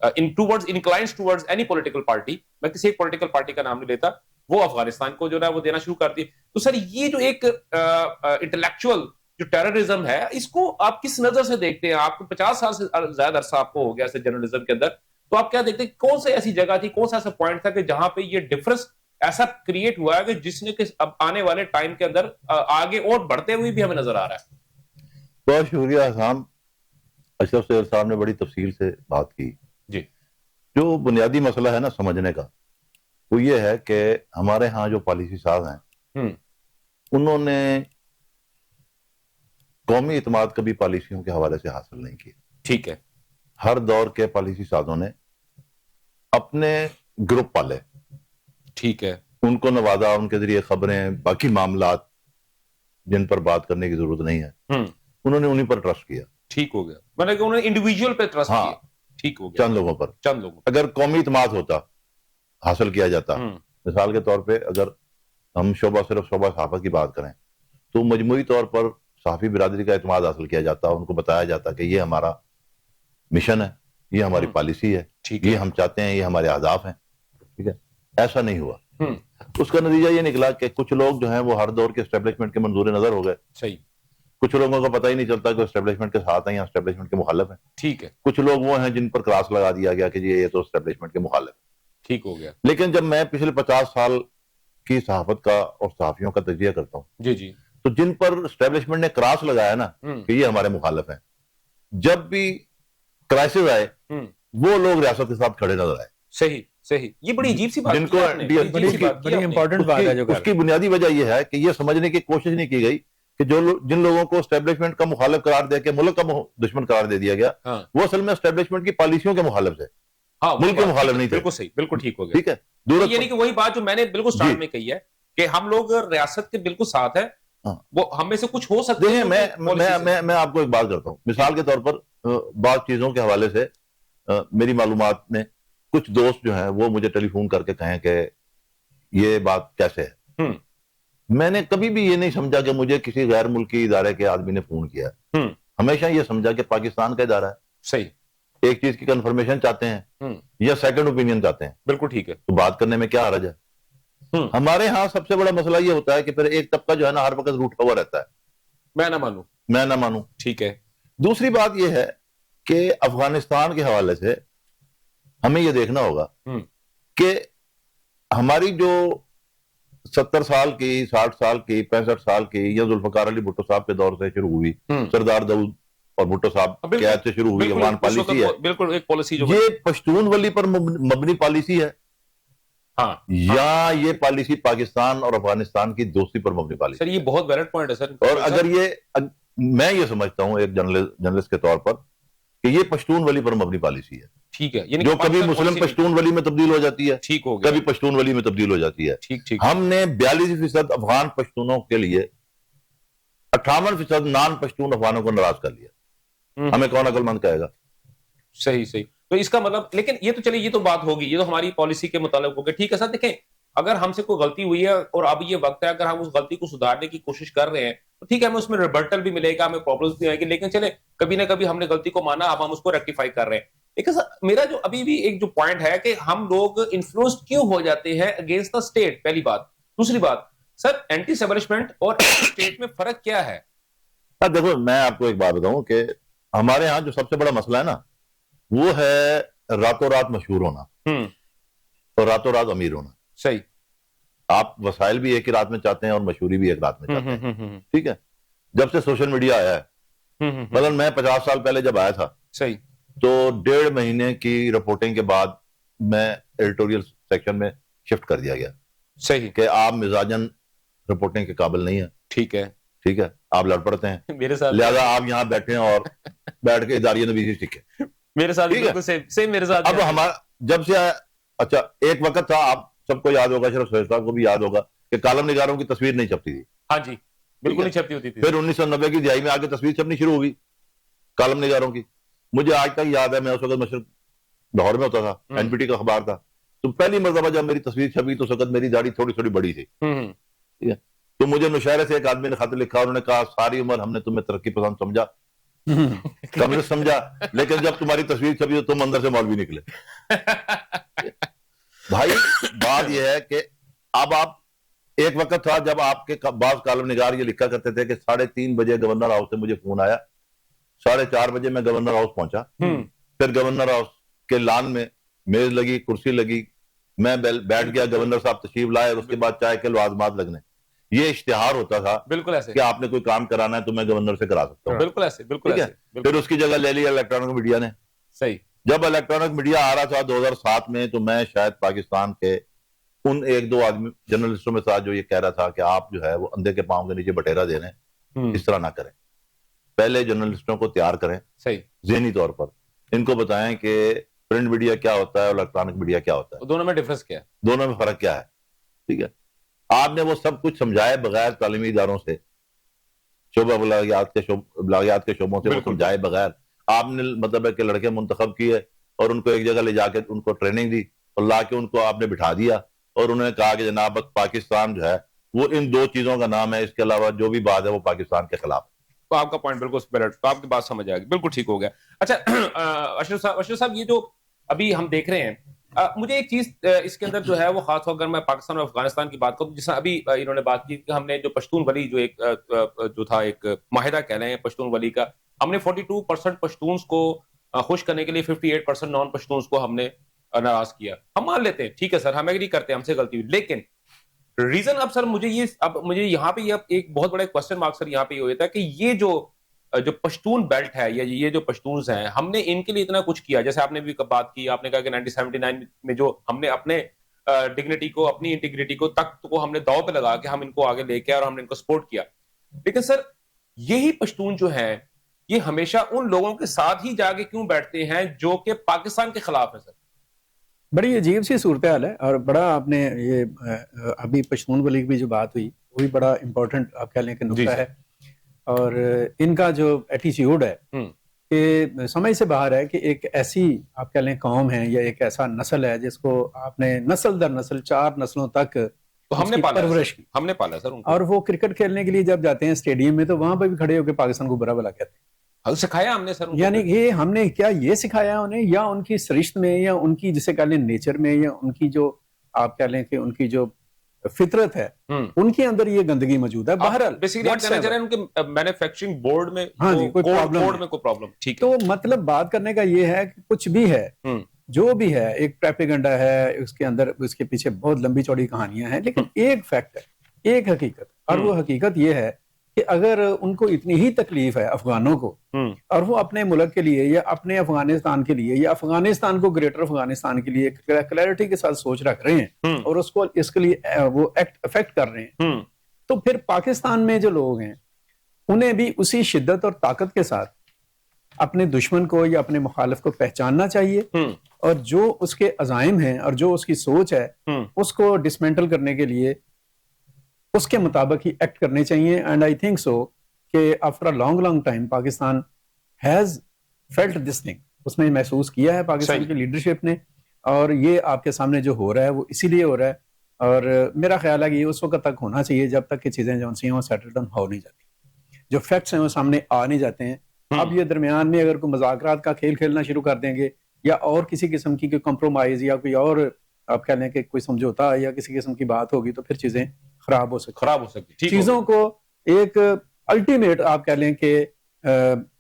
انکلائنس ٹورڈز اینی پولیٹیکل پارٹی، میں کسی ایک پولیٹیکل پارٹی کا نام نہیں لیتا، وہ افغانستان کو جو ہے وہ دینا شروع کر دی. تو سر، یہ جو ایک انٹلیکچوئل جو ٹیررزم ہے، اس کو آپ کس نظر سے دیکھتے ہیں؟ آپ کو 50 سال سے زیادہ عرصہ آپ کو ہو گیا ایسے جرنلزم کے اندر، تو آپ کیا دیکھتے ہیں کون سے ایسی جگہ تھی، کون سا ایسا پوائنٹ تھا کہ جہاں پہ یہ ڈفرنس ایسا کریٹ ہوا ہے کہ جس نے کہ اب آنے والے ٹائم کے اندر آگے اور بڑھتے ہوئے بھی ہمیں نظر آ رہا ہے؟ بہت شکریہ حسام. اشرف سہیل صاحب نے بڑی تفصیل سے بات کی. جی. جو بنیادی مسئلہ ہے نا سمجھنے کا، وہ یہ ہے کہ ہمارے ہاں جو پالیسی ساز ہیں، انہوں نے قومی اعتماد کبھی پالیسیوں کے حوالے سے حاصل نہیں کیا. ٹھیک ہے. ہر دور کے پالیسی سازوں نے اپنے گروپ پالے. ٹھیک ہے. ان کو نوازا، ان کے ذریعے خبریں، باقی معاملات جن پر بات کرنے کی ضرورت نہیں ہے، انہوں نے انہیں پر ٹرسٹ کیا. ٹھیک ہو گیا. میں نے کہا انہوں نے انڈیویجول پہ ٹرسٹ کیا. ٹھیک ہو گیا. چند لوگوں پر. اگر قومی اعتماد ہوتا حاصل کیا جاتا. مثال کے طور پہ اگر ہم صرف شعبہ صحافت کی بات کریں تو مجموعی طور پر صحافی برادری کا اعتماد حاصل کیا جاتا، ان کو بتایا جاتا کہ یہ ہمارا مشن ہے، یہ ہماری پالیسی ہے، یہ ہم چاہتے ہیں، یہ ہمارے اہداف ہیں. ٹھیک ہے، ایسا نہیں ہوا. اس کا نتیجہ یہ نکلا کہ کچھ لوگ جو ہیں وہ ہر دور کے اسٹیبلشمنٹ کے منظور نظر ہو گئے. صحیح. کچھ لوگوں کو پتہ ہی نہیں چلتا کہ اسٹیبلشمنٹ کے ساتھ ہیں یا اسٹیبلشمنٹ کے مخالف ہیں. ٹھیک ہے. کچھ لوگ وہ ہیں جن پر کراس لگا دیا گیا کہ یہ تو اسٹیبلشمنٹ کے مخالف ہے. ٹھیک ہو گیا. لیکن جب میں پچھلے 50 سال کی صحافت کا اور صحافیوں کا تجزیہ کرتا ہوں جی جی تو جن پر اسٹیبلشمنٹ نے کراس لگایا نا کہ یہ ہمارے مخالف ہیں، جب بھی کرائسس آئے وہ لوگ ریاست کے ساتھ کھڑے نظر آئے. صحیح صحیح. یہ بڑی عجیب سی بات جن کو بڑی امپورٹنٹ بات ہے. اس کی بنیادی وجہ یہ ہے کہ یہ سمجھنے کی کوشش نہیں کی گئی کہ جن لوگوں کو اسٹیبلشمنٹ کا مخالف قرار دے کے ملک کا دشمن قرار دے دیا گیا وہ اصل میں اسٹیبلشمنٹ کی پالیسیوں کے مخالف تھے، ملک کے مخالف نہیں تھے. بالکل صحیح، بالکل ٹھیک ہو گیا. ٹھیک ہے، یعنی کہ وہی بات جو میں نے بالکل سٹارٹ میں کہی ہے کہ ہم لوگ ریاست کے بالکل ساتھ ہیں، وہ ہم میں سے کچھ ہو سکتے ہیں. میں آپ کو ایک بات کرتا ہوں. مثال کے طور پر بعض چیزوں کے حوالے سے میری معلومات میں کچھ دوست جو ہیں وہ مجھے ٹیلی فون کر کے کہیں کہ یہ بات کیسے ہے. میں نے کبھی بھی یہ نہیں سمجھا کہ مجھے کسی غیر ملکی ادارے کے آدمی نے فون کیا ہے. ہمیشہ یہ سمجھا کہ پاکستان کا ادارہ ہے. صحیح. ایک چیز کی کنفرمیشن چاہتے ہیں یا سیکنڈ اوپینین چاہتے ہیں. بالکل ٹھیک ہے. تو بات کرنے میں کیا حرج ہے. ہمارے ہاں سب سے بڑا مسئلہ یہ ہوتا ہے کہ پھر ایک طبقہ جو ہے نا ہر وقت روٹا ہوا رہتا ہے، میں نہ مانوں. ٹھیک ہے. دوسری بات یہ ہے کہ افغانستان کے حوالے سے ہمیں یہ دیکھنا ہوگا کہ ہماری جو 70 سال کی، 60 سال کی، 65 سال کی یا ذوالفقار علی بھٹو صاحب کے دور سے شروع ہوئی، سردار داؤد اور بھٹو صاحب کے عہد سے شروع ہوئی افغان پالیسی ہے. بالکل ایک پالیسی جو یہ پشتون ولی پر مبنی پالیسی ہے یا یہ پالیسی پاکستان اور افغانستان کی دوستی پر مبنی پالیسی. سر یہ بہت ویلڈ پوائنٹ ہے سر. اور اگر میں یہ سمجھتا ہوں ایک جرنلسٹ کے طور پر کہ یہ پشتون ولی پر مبنی پالیسی ہے. ٹھیک ہے. جو کبھی مسلم پشتون ولی میں تبدیل ہو جاتی ہے، ٹھیک ہو گیا، کبھی پشتون ولی میں تبدیل ہو جاتی ہے. ٹھیک. ہم نے 42% افغان پشتونوں کے لیے 58% نان پشتون افغانوں کو ناراض کر لیا. ہمیں کون عقل مند کہے گا؟ صحیح. تو اس کا مطلب، لیکن یہ تو چلیے یہ تو بات ہوگی، یہ تو ہماری پالیسی کے متعلق ہوگی. ٹھیک ہے سر. دیکھیں اگر ہم سے کوئی غلطی ہوئی ہے اور اب یہ وقت ہے، اگر ہم اس غلطی کو سدھارنے کی کوشش کر رہے ہیں تو ٹھیک ہے، ہمیں اس میں ریبرٹل بھی ملے گا، ہمیں پرابلمس بھی آئیں گے، لیکن چلے کبھی نہ کبھی ہم نے غلطی کو مانا، اب ہم اس کو ریکٹیفائی کر رہے ہیں. لیکن سر میرا جو ابھی بھی ایک جو پوائنٹ ہے کہ ہم لوگ انفلوئنسڈ کیوں ہو جاتے ہیں اگینسٹ دا اسٹیٹ، پہلی بات. دوسری بات سر، اینٹی اسٹیبلشمنٹ اور اسٹیٹ میں فرق کیا ہے؟ دیکھو میں آپ کو ایک بات بتاؤں کہ ہمارے ہاں جو سب سے بڑا مسئلہ ہے نا وہ ہے راتوں رات مشہور ہونا اور راتوں رات امیر ہونا. صحیح. آپ وسائل بھی ایک ہی رات میں چاہتے ہیں اور مشہوری بھی ایک رات میں چاہتے ہیں. ٹھیک ہے. جب سے سوشل میڈیا آیا ہے، مثلا میں 50 سال پہلے جب آیا تھا صحیح تو 1.5 مہینے کی رپورٹنگ کے بعد میں ایڈیٹوریل سیکشن میں شفٹ کر دیا گیا. صحیح. کہ آپ مزاجن رپورٹنگ کے قابل نہیں ہیں. ٹھیک ہے. ٹھیک ہے، آپ لڑ پڑتے ہیں میرے ساتھ، لہذا آپ یہاں بیٹھے ہیں اور بیٹھ کے اداریہ نویسی سیکھیں. میرے ساتھ سیم میرے ساتھ. اب ہمارا جب سے اچھا ایک وقت تھا، آپ سب کو یاد ہوگا، شرف صاحب کو بھی یاد ہوگا کہ کالم نگاروں کی تصویر نہیں چھپتی تھی. ہاں جی بالکل نہیں چھپتی ہوتی تھی. پھر 1990 کی دہائی میں آ کے تصویر چھپنی شروع ہوگی کالم نگاروں کی. مجھے آج تک یاد ہے، میں اس وقت مشرق لاہور میں ہوتا تھا، این پی ٹی کا اخبار تھا، تو پہلی مرتبہ جب میری تصویر چھپی تو اس وقت میری داڑھی تھوڑی تھوڑی بڑی تھی. ٹھیک ہے. تو مجھے نوشہرے سے ایک آدمی نے خط لکھا، انہوں نے کہا ساری عمر ہم نے تمہیں ترقی پسند سمجھا، کمیونسٹ سمجھا، لیکن جب تمہاری تصویر چھپی تو تم اندر سے مولوی نکلے. بھائی بات یہ ہے کہ اب آپ ایک وقت تھا جب آپ کے بعض کالم نگار یہ لکھا کرتے تھے کہ 3:30 بجے گورنر ہاؤس سے مجھے فون آیا، 4:30 بجے میں گورنر ہاؤس پہنچا، پھر گورنر ہاؤس کے لان میں میز لگی، کرسی لگی، میں بیٹھ گیا، گورنر صاحب تشریف لائے، اور اس کے بعد چائے کے لوازمات لگنے. یہ اشتہار ہوتا تھا بالکل ایسے کہ آپ نے کوئی کام کرانا ہے تو میں گورنر سے کرا سکتا ہوں. بالکل ایسے. بالکل ایسے. پھر اس کی جگہ لے لیا الیکٹرانک میڈیا نے. صحیح. جب الیکٹرانک میڈیا آ رہا تھا 2007 میں تو میں شاید پاکستان کے ان 1-2 آدمی جرنلسٹوں میں تھا جو یہ کہہ رہا تھا کہ آپ جو ہے وہ اندھے کے پاؤں کے نیچے بٹیرا دے رہے ہیں، اس طرح نہ کریں. پہلے جرنلسٹوں کو تیار کریں صحیح ذہنی طور پر، ان کو بتائیں کہ پرنٹ میڈیا کیا ہوتا ہے اور الیکٹرانک میڈیا کیا ہوتا ہے، دونوں میں ڈفرنس کیا ہے، دونوں میں فرق کیا ہے. ٹھیک ہے. آپ نے وہ سب کچھ سمجھائے بغیر تعلیمی اداروں سے، شعبہ بلاغیات کے شعبوں سے وہ سمجھائے بغیر آپ نے مطلب ہے کہ لڑکے منتخب کیے اور ان کو ایک جگہ لے جا کے ان کو ٹریننگ دی اور لا کے ان کو آپ نے بٹھا دیا اور انہوں نے کہا کہ جناب پاکستان جو ہے وہ ان دو چیزوں کا نام ہے, اس کے علاوہ جو بھی بات ہے وہ پاکستان کے خلاف. تو آپ کا پوائنٹ بالکل سپیرٹ, تو آپ کی بات سمجھ آئے گی, بالکل ٹھیک ہو گیا. اچھا اشرف صاحب, یہ جو ابھی ہم دیکھ رہے ہیں, مجھے ایک چیز اس کے اندر جو ہے وہ خاص طور اگر میں پاکستان اور افغانستان کی بات کروں, جس طرح ابھی انہوں نے بات کی کہ ہم نے جو پشتون ولی جو ایک جو تھا ایک معاہدہ کہہ رہے ہیں پشتون ولی کا, ہم نے 42% پشتونز کو خوش کرنے کے لیے 58% نان پشتونز کو ہم نے ناراض کیا. ہم مان لیتے ہیں ٹھیک ہے سر, ہم ایگری کرتے ہیں ہم سے غلطی ہوئی, لیکن ریزن اب سر مجھے یہاں پہ ایک بہت بڑا کوسچن مارک سر یہاں پہ یہ ہوتا ہے کہ یہ جو پشتون بیلٹ ہے یا یہ جو پشتونز ہیں, ہم نے ان کے لیے اتنا کچھ کیا, جیسے آپ نے بھی بات کی, آپ نے کہا کہ 1979 میں جو ہم نے اپنے ڈگنیٹی کو, اپنی انٹیگریٹی کو, تخت کو ہم نے داؤ پہ لگا کے ہم ان کو آگے لے کے اور ہم نے ان کو سپورٹ کیا, لیکن سر یہی پشتون جو ہیں یہ ہمیشہ ان لوگوں کے ساتھ ہی جا کے کیوں بیٹھتے ہیں جو کہ پاکستان کے خلاف ہے سر؟ بڑی عجیب سی صورتحال ہے, اور بڑا آپ نے یہ ابھی پشتون ولی کی جو بات ہوئی وہ بھی بڑا امپورٹنٹ آپ کہہ لیں کہ نقطہ ہے, اور ان کا جو ایٹیچیوڈ ہے کہ سمجھ سے باہر ہے کہ ایک ایسی آپ کہہ لیں قوم ہے یا ایک ایسا نسل ہے جس کو آپ نے نسل در نسل 4 نسلوں تک تو ہم نے پرورش کی, ہم نے پالا سر, اور وہ کرکٹ کھیلنے کے لیے جب جاتے ہیں اسٹیڈیم میں تو وہاں پہ بھی کھڑے ہو کے پاکستان کو برا بھلا کہتے ہیں. سکھایا ہم نے سر, یعنی یہ ہم نے کیا یہ سکھایا انہیں, یا ان کی سرشت میں یا ان کی جسے کہہ لیں نیچر میں یا ان کی جو آپ کہہ لیں کہ ان کی جو فطرت ہے ان کے اندر یہ گندگی موجود ہے. بہرحال بیسیکلی آپ کہنا چاہ رہے ہیں ان کے مینوفیکچرنگ بورڈ میں کوئی پرابلم, ٹھیک ہے. تو مطلب بات کرنے کا یہ ہے کہ کچھ بھی ہے جو بھی ہے, ایک پروپیگنڈا ہے اس کے اندر, اس کے پیچھے بہت لمبی چوڑی کہانیاں ہیں, لیکن ایک فیکٹ ہے, ایک حقیقت, اور وہ حقیقت یہ ہے کہ اگر ان کو اتنی ہی تکلیف ہے افغانوں کو, اور وہ اپنے ملک کے لیے یا اپنے افغانستان کے لیے یا افغانستان کو گریٹر افغانستان کے لیے کلیئرٹی کے ساتھ سوچ رکھ رہے ہیں اور اس کو اس کے لیے وہ افیکٹ کر رہے ہیں, تو پھر پاکستان میں جو لوگ ہیں انہیں بھی اسی شدت اور طاقت کے ساتھ اپنے دشمن کو یا اپنے مخالف کو پہچاننا چاہیے, اور جو اس کے عزائم ہیں اور جو اس کی سوچ ہے اس کو ڈسمینٹل کرنے کے لیے اس کے مطابق ہی ایکٹ کرنے چاہیے. اینڈ آئی تھنک سو کہ after a long time Pakistan has felt this thing, اس نے محسوس کیا ہے پاکستان کی لیڈرشپ نے, اور یہ آپ کے سامنے جو ہو رہا ہے وہ اسی لیے ہو رہا ہے, اور میرا خیال ہے کہ یہ اس وقت تک ہونا چاہیے جب تک کہ چیزیں جو ہیں وہ سیٹل ڈاؤن ہو نہیں جاتی, جو فیکٹس ہیں وہ سامنے آ نہیں جاتے ہیں. اب یہ درمیان میں اگر کوئی مذاکرات کا کھیل کھیلنا شروع کر دیں گے یا اور کسی قسم کی کوئی کمپرومائز یا کوئی اور آپ کہہ لیں کہ کوئی سمجھوتا یا کسی قسم کی بات ہوگی تو پھر چیزیں خراب ہو سکتی. چیزوں کو ایک الٹیمیٹ آپ کہہ لیں کہ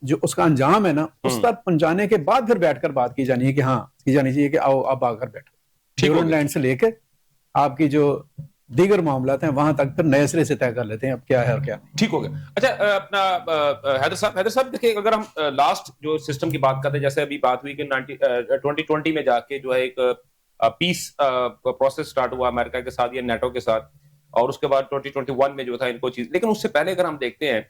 جو اس کا انجام ہے نا اس تک پہنچانے کے بعد پھر بیٹھ کر بات کی جانی ہے کہ ہاں کی جانی چاہیے کہ آؤ آپ آ کر بیٹھو, ڈیولپمنٹ لینڈ سے لے کے آپ کی جو دیگر معاملات ہیں وہاں تک پھر نئے سرے سے طے کر لیتے ہیں اب کیا ہے اور کیا نہیں. ٹھیک ہو گیا. اچھا اپنا حیدر صاحب دیکھیں, اگر ہم لاسٹ جو سسٹم کی بات کرتے ہیں, جیسے ابھی بات ہوئی کہ 2020 میں جا کے جو ہے ایک پیس پروسیس سٹارٹ ہوا امریکہ کے ساتھ یا نیٹو کے ساتھ, اور اس کے بعد 2021 میں جو تھا ان کو چیز, لیکن اس سے پہلے اگر ہم دیکھتے ہیں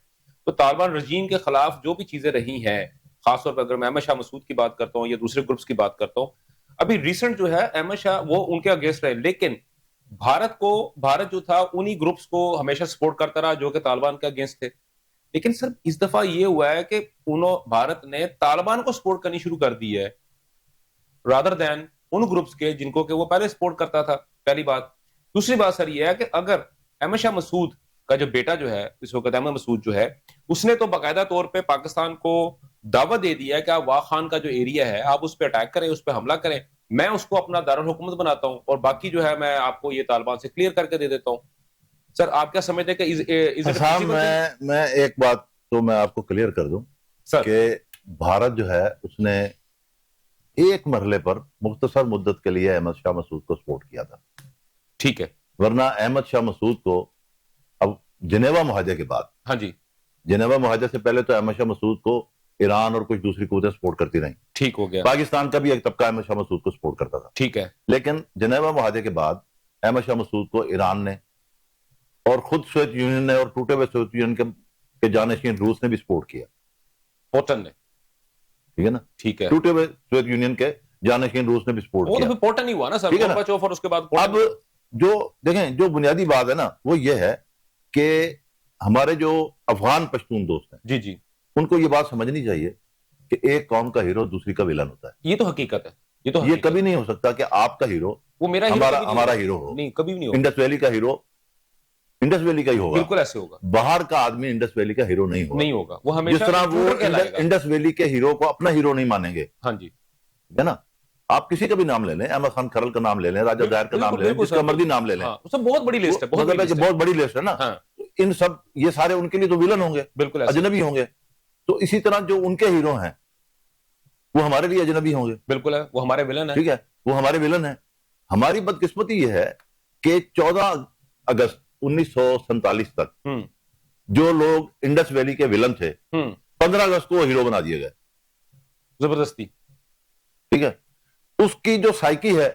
تو طالبان رجیم کے خلاف جو بھی چیزیں رہی ہیں, خاص طور پر اگر میں احمد شاہ مسعود کی بات کرتا ہوں یا دوسرے گروپس کی بات کرتا ہوں, ابھی ریسنٹ جو ہے احمد شاہ وہ ان کے اگینسٹ رہے, لیکن بھارت جو تھا انہی گروپس کو ہمیشہ سپورٹ کرتا رہا جو کہ طالبان کے اگینسٹ تھے. لیکن سر اس دفعہ یہ ہوا ہے کہ بھارت نے طالبان کو سپورٹ کرنی شروع کر دی ہے رادر دین ان گروپس کے جن کو کہ وہ پہلے سپورٹ کرتا تھا. پہلی بات. دوسری بات سر یہ ہے کہ اگر احمد شاہ مسعود کا جو بیٹا جو ہے اس وقت احمد مسعود جو ہے, اس نے تو باقاعدہ طور پہ پاکستان کو دعوت دے دیا ہے کہ آپ واق خان کا جو ایریا ہے آپ اس پہ اٹیک کریں, اس پہ حملہ کریں, میں اس کو اپنا دارالحکومت بناتا ہوں اور باقی جو ہے میں آپ کو یہ طالبان سے کلیئر کر کے دے دیتا ہوں. سر آپ کیا سمجھتے ہیں کہ میں ایک بات تو میں آپ کو کلیئر کر دوں کہ بھارت جو ہے اس نے ایک مرحلے پر مختصر مدت کے لیے احمد شاہ مسعود کو سپورٹ کیا تھا, ٹھیک ہے, ورنہ احمد شاہ مسعود کو اب جنیوا معاہدے کے بعد, ہاں جی, جنیوا معاہدے سے پہلے تو احمد شاہ مسعود کو ایران اور کچھ دوسری قوتیں سپورٹ کرتی رہیں, ٹھیک ہو گیا, پاکستان کا بھی ایک طبقہ احمد شاہ مسعود کو سپورٹ کرتا تھا, ٹھیک ہے, لیکن جنیوا معاہدے کے بعد احمد شاہ مسعود کو ایران نے اور خود سوویت یونین نے اور ٹوٹے ہوئے سوویت یونین کے جانشین روس نے بھی سپورٹ کیا, پوٹن نے, ٹھیک ہے نا, ٹھیک ہے, ٹوٹے ہوئے سوویت یونین کے جانشین روس نے بھی سپورٹ کیا. وہ تو پوٹن ہی ہوا نا سر, گورباچوف, اور اس کے بعد اب جو دیکھیں جو بنیادی بات ہے نا وہ یہ ہے کہ ہمارے جو افغان پشتون دوست ہیں, جی جی, ان کو یہ بات سمجھنی چاہیے کہ ایک قوم کا ہیرو دوسری کا ویلن ہوتا ہے. یہ تو حقیقت ہے, یہ کبھی نہیں ہو سکتا کہ آپ کا ہیرو وہ میرا ہمارا ہیرو ہو. نہیں کبھی بھی نہیں ہوگا. انڈس ویلی کا ہیرو انڈس ویلی کا ہی ہوگا. بالکل ایسے ہوگا. باہر کا آدمی انڈس ویلی کا ہیرو نہیں ہوگا. وہ ہمیشہ جس طرح وہ انڈس ویلی کے ہیرو کو اپنا ہیرو نہیں مانیں گے. ہاں جی ہے نا. آپ کسی کا بھی نام لے لیں, احمد خان کھرل کا نام لے لیں, راجہ ظاہر کا نام لے لیں, جس کا مرضی نام لے لیں, بہت بڑی لسٹ ہے. بہت بڑی لسٹ ہے نا. ان سب یہ سارے ان کے لیے تو ویلن ہوں گے, بالکل اجنبی ہوں گے. تو اسی طرح جو ان کے ہیرو ہیں وہ ہمارے لیے اجنبی ہوں گے. بالکل ہے, وہ ہمارے ویلن ہیں. ٹھیک ہے, وہ ہمارے ویلن ہیں. ہماری بدقسمتی یہ ہے کہ 14 اگست 1947 تک جو لوگ انڈس ویلی کے ویلن تھے 15 اگست کو وہ ہیرو بنا دیے گئے زبردستی. ٹھیک ہے, اس کی جو سائیکی ہے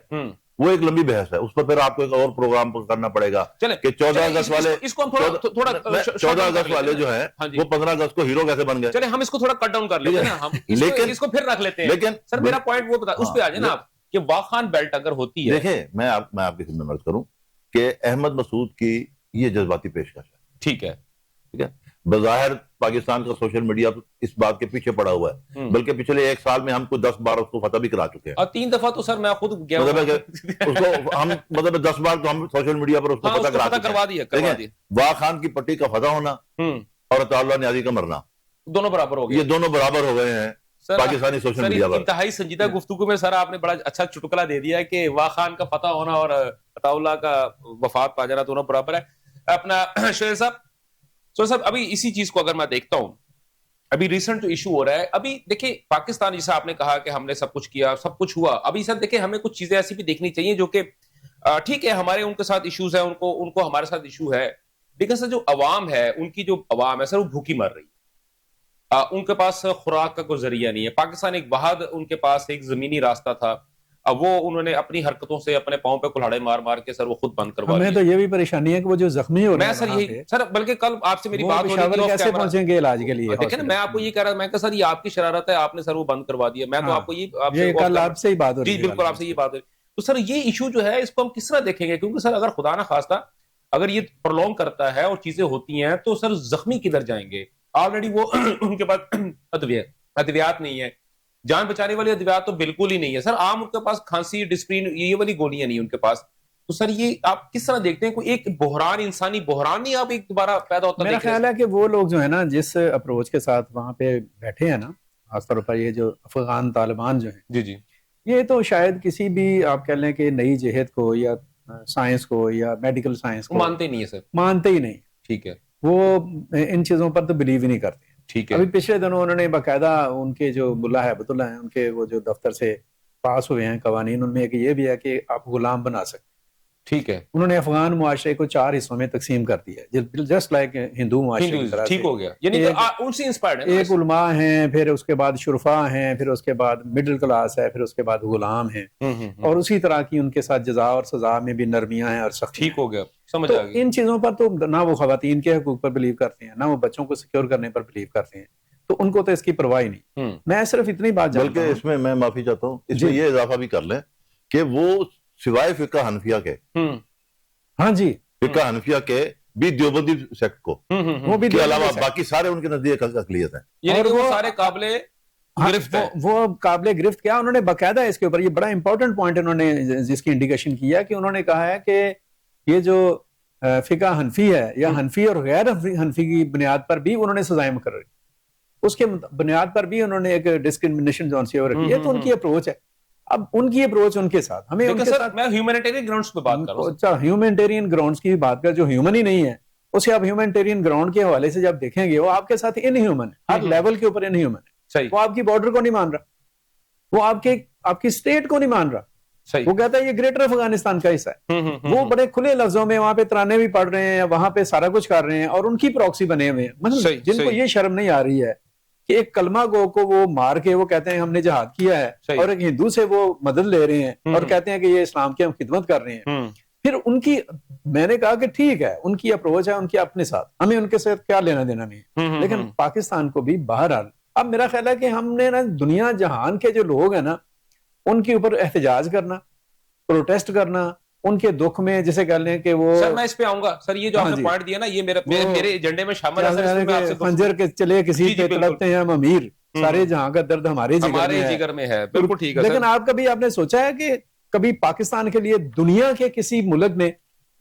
وہ ایک لمبی بحث ہے, اس پر پھر آپ کو ایک اور پروگرام کرنا پڑے گا کہ 14 اگست والے 14 اگست والے جو ہیں وہ 15 اگست کو ہیرو کیسے بن گئے. چلیں ہم اس کو تھوڑا کٹ ڈاؤن کر لیتے ہیں, لیکن اس کو پھر رکھ لیتے ہیں. لیکن سر میرا پوائنٹ وہ بتا, اس پہ آ جائیں نا آپ کہ واخان بیلٹ اگر ہوتی ہے. دیکھیں میں آپ کی خدمت میں عرض کروں کہ احمد مسعود کی یہ جذباتی پیشکش ہے. ٹھیک ہے, بظاہر پاکستان کا سوشل میڈیا اس بات کے پیچھے پڑا ہوا ہے, بلکہ پچھلے 1 سال میں ہم کو 10 بار اس کو فتح بھی کرا چکے ہیں. اور 3 دفعہ تو سر میں خود گیا اس کو ہم 10 بار تو ہم سوشل میڈیا پر اس کو فتح کروا دیا. واہ خان کی پٹی کا فتح ہونا اور عطا اللہ نیازی کا مرنا دونوں برابر ہو گئے. یہ دونوں برابر ہو گئے ہیں پاکستانی سوشل میڈیا پر. انتہائی سنجیدہ گفتگو میں سر آپ نے بڑا اچھا چٹکلا دے دیا ہے کہ واہ خان کا فتح ہونا اور عطا اللہ کا وفات پا جانا دونوں برابر ہے. اپنا شعیب صاحب ابھی اسی چیز کو اگر میں دیکھتا ہوں, ابھی ریسنٹ جو ایشو ہو رہا ہے, ابھی دیکھیں پاکستان جیسا آپ نے کہا کہ ہم نے سب کچھ کیا, سب کچھ ہوا, ابھی سر دیکھیں ہمیں کچھ چیزیں ایسی بھی دیکھنی چاہیے جو کہ ٹھیک ہے ہمارے ان کے ساتھ ایشوز ہیں, ان کو ہمارے ساتھ ایشو ہے, لیکن سر جو عوام ہے, ان کی جو عوام ہے سر وہ بھوکی مر رہی ہے, ان کے پاس خوراک کا کوئی ذریعہ نہیں ہے. پاکستان ایک واحد ان کے پاس ایک زمینی راستہ تھا, وہ انہوں نے اپنی حرکتوں سے اپنے پاؤں پہ کلہاڑے مار مار کے سر وہ خود بند کروا لیا. ہمیں تو یہ بھی پریشانی ہے کہ وہ جو زخمی ہو رہے ہیں سر یہی سر, بلکہ کل آپ سے میری بات ہو رہی تھی کیسے پہنچیں گے علاج کے لیے. دیکھیں نا میں آپ کو یہ کہہ رہا, میں کہ سر یہ آپ کی شرارت ہے, آپ نے سر وہ بند کروا دیا. میں تو آپ کو یہ کل آپ سے ہی بات ہو رہی ہے. جی بالکل آپ سے یہ بات ہو رہی ہے. تو سر یہ ایشو جو ہے اس کو ہم کس طرح دیکھیں گے, کیونکہ سر اگر خدا نہ خواستہ اگر یہ پرولونگ کرتا ہے اور چیزیں ہوتی ہیں تو سر زخمی کدھر جائیں گے. آلریڈی وہ ان کے پاس ادویات نہیں ہے, جان بچانے والی ادویات تو بالکل ہی نہیں ہے سر. عام ان کے پاس کھانسی ڈسپرین یہ والی گولیاں نہیں ان کے پاس. تو سر یہ آپ کس طرح دیکھتے ہیں, کوئی ایک بحران, انسانی بحران نہیں آپ ایک دوبارہ پیدا ہوتا ہے. میرا خیال ہے کہ وہ لوگ جو ہے نا جس اپروچ کے ساتھ وہاں پہ بیٹھے ہیں نا, خاص طور پر یہ جو افغان طالبان جو ہیں, جی جی, یہ تو شاید کسی بھی آپ کہہ لیں کہ نئی جہت کو یا سائنس کو یا میڈیکل سائنس کو مانتے نہیں ہے سر, مانتے ہی نہیں. ٹھیک ہے, وہ ان چیزوں پر تو بلیو ہی نہیں کرتے. ٹھیک ہے, ابھی پچھلے دنوں انہوں نے باقاعدہ ان کے جو ملا ہیبت اللہ ہیں, ان کے وہ جو دفتر سے پاس ہوئے ہیں قوانین, ان میں ایک یہ بھی ہے کہ آپ غلام بنا سکتے. ٹھیک ہے, انہوں نے افغان معاشرے کو 4 حصوں میں تقسیم کر دیا ہے, جسٹ لائک ہندو معاشرے کی طرح. ٹھیک ہو گیا, یعنی ان سے انسپائرڈ ہے. ایک علماء ہیں, پھر اس کے بعد شرفاء ہیں, پھر اس کے بعد مڈل کلاس ہے, پھر اس کے بعد غلام ہیں, اور اسی طرح کی ان کے ساتھ جزا اور سزا میں بھی نرمیاں ہیں اور سخت. ٹھیک ہو گیا, سمجھ آ گئی. ان چیزوں پر تو نہ وہ خواتین کے حقوق پر بلیو کرتے ہیں, نہ وہ بچوں کو سیکیور کرنے پر بلیو کرتے ہیں, تو ان کو تو اس کی پرواہ ہی نہیں. میں صرف اتنی بات جانتا ہوں, بلکہ اس میں معافی چاہتا ہوں, اس میں یہ اضافہ بھی کر لیں کہ وہ سوائے فقہ حنفیہ کے, ہاں جی, فقہ حنفیہ کے بھی دیوبندی سیکٹ کو, وہ بھی کے علاوہ باقی سارے ان کے نزدیک اقلیت ہیں. یعنی وہ سارے قابل گرفت ہے. وہ قابل گرفت کیا, انہوں نے باقاعدہ اس کے اوپر یہ بڑا امپورٹنٹ پوائنٹ انہوں نے جس کی انڈیکیشن کیا کہ انہوں نے کہا ہے کہ یہ جو فقہ حنفی ہے یا حنفی اور غیر حنفی کی بنیاد پر بھی انہوں نے سزائیں مقرر کی, اس کے بنیاد پر بھی انہوں نے ایک ڈسکریمنیشن جو سی رکھی ہے. تو ان کی اپروچ ہے. اب ان کی اپروچ ان کے ساتھ, ہمیں ان کے ساتھ, میں ہیومینیٹیرین گراؤنڈز پہ بات کر رہا ہوں. اچھا, ہیومینیٹیرین گراؤنڈز کی بات کر, جو ہیومن ہی نہیں ہے اسے آپ ہیومینیٹیرین گراؤنڈ کے حوالے سے جب دیکھیں گے, وہ آپ کے ساتھ ان ہیومن ہے, ہر لیول کے اوپر ان ہیومن ہے. وہ آپ کی بارڈر کو نہیں مان رہا, وہ آپ کی اسٹیٹ کو نہیں مان رہا. وہ کہتا ہے یہ گریٹر افغانستان کا حصہ ہے. وہ بڑے کھلے لفظوں میں وہاں پہ ترانے بھی پڑھ رہے ہیں, وہاں پہ سارا کچھ کر رہے ہیں, اور ان کی پروکسی بنے ہوئے ہیں. مطلب جن کو یہ شرم نہیں آ رہی ہے کہ ایک کلمہ گو کو وہ مار کے وہ کہتے ہیں ہم نے جہاد کیا ہے, اور ایک ہندو سے وہ مدد لے رہے ہیں اور کہتے ہیں کہ یہ اسلام کی ہم خدمت کر رہے ہیں. پھر ان کی, میں نے کہا کہ ٹھیک ہے, ان کی اپروچ ہے, ان کی اپنے ساتھ, ہمیں ان کے ساتھ کیا لینا دینا نہیں ہے. لیکن پاکستان کو بھی بہرحال اب میرا خیال ہے کہ ہم نے نا دنیا جہان کے جو لوگ ہیں نا, ان کے اوپر احتجاج کرنا, پروٹیسٹ کرنا, ان کے دکھ میں جسے کہہ لیں کہ وہ, سر میں اس پہ آؤں گا. سر یہ جو آپ نے پوائنٹ دیا نا, یہ میرے ایجنڈے میں شامل ہے. خنجر کے چلے کسی پہ تڑپتے ہیں ہم امیر, سارے جہاں کا درد ہمارے جگر میں ہے. بالکل ٹھیک ہے. لیکن آپ نے سوچا ہے کہ کبھی پاکستان کے لیے دنیا کے کسی ملک نے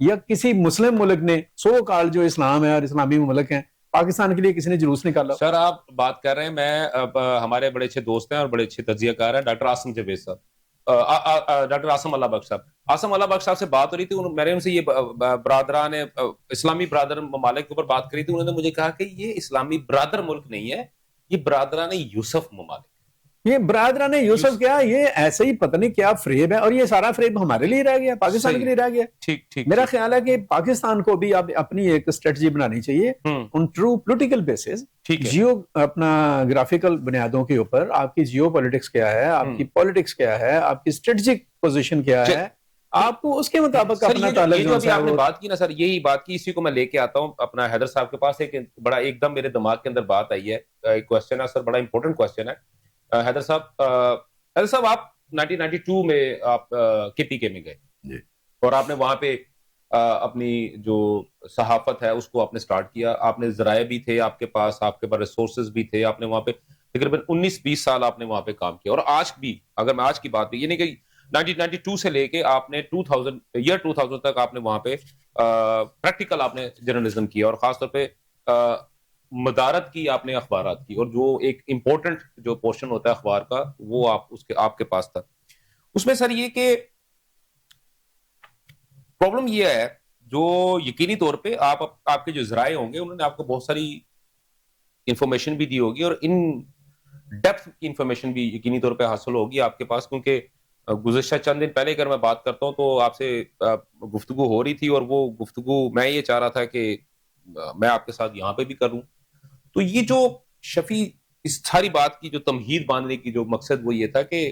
یا کسی مسلم ملک نے سو کال جو اسلام ہے اور اسلامی مملک ہیں پاکستان کے لیے کسی نے جلوس نکالا؟ سر آپ بات کر رہے ہیں, میں ہمارے بڑے اچھے دوست ہیں اور بڑے اچھے تجزیہ کار ہیں ڈاکٹر عاصم جاوید صاحب, ڈاکٹر عاصم اللہ بخش صاحب. عاصم اللہ بخش صاحب سے بات ہو رہی تھی, میں نے ان سے یہ برادران اسلامی برادر ممالک کے اوپر بات کری تھی. انہوں نے مجھے کہا کہ یہ اسلامی برادر ملک نہیں ہے, یہ برادران یوسف ممالک. یہ برادران یوسف کیا, یہ ایسے ہی پتہ نہیں کیا فریب ہے, اور یہ سارا فریب ہمارے لیے رہ گیا, پاکستان کے لیے رہ گیا. ٹھیک میرا خیال ہے کہ پاکستان کو بھی اب اپنی ایک اسٹریٹجی بنانی چاہیے ان ٹرو پولیٹیکل بیسز, جیو اپنا گرافیکل بنیادوں کے اوپر. آپ کی جیو پولیٹکس کیا ہے, آپ کی پولیٹکس کیا ہے, آپ کی اسٹریٹجک پوزیشن کیا ہے, آپ کو اس کے مطابق اپنا تعلق جو آپ نے بات کی نا سر, یہی بات کی, اسی کو میں لے کے آتا ہوں اپنا حیدر صاحب کے پاس. ایک بڑا ایک دم میرے دماغ کے اندر بات آئی ہے, ایک کوشچن ہے سر, بڑا امپورٹنٹ کوشچن ہے. حیدر صاحب آپ 1992 میں آپ کے پی کے میں گئے اور آپ نے وہاں پہ اپنی جو صحافت ہے اس کو آپ نے سٹارٹ کیا. آپ نے ذرائع بھی تھے آپ کے پاس ریسورسز بھی تھے, آپ نے وہاں پہ تقریباً 19-20 سال آپ نے وہاں پہ کام کیا. اور آج بھی اگر میں آج کی بات بھی, یعنی کہ 1992 سے لے کے آپ نے 2000 تک آپ نے وہاں پہ پریکٹیکل آپ نے جرنلزم کیا, اور خاص طور پہ مدارت کی آپ نے اخبارات کی, اور جو ایک امپورٹنٹ جو پورشن ہوتا ہے اخبار کا وہ آپ کے پاس تھا. اس میں سر یہ کہ پرابلم یہ ہے جو یقینی طور پہ آپ کے جو ذرائع ہوں گے انہوں نے آپ کو بہت ساری انفارمیشن بھی دی ہوگی, اور ان ڈیپتھ کی انفارمیشن بھی یقینی طور پہ حاصل ہوگی آپ کے پاس, کیونکہ گزشتہ چند دن پہلے اگر میں بات کرتا ہوں تو آپ سے گفتگو ہو رہی تھی, اور وہ گفتگو میں یہ چاہ رہا تھا کہ میں آپ کے ساتھ یہاں پہ بھی کروں. تو یہ جو شفیع اس ساری بات کی جو تمہید باندھنے کی جو مقصد وہ یہ تھا کہ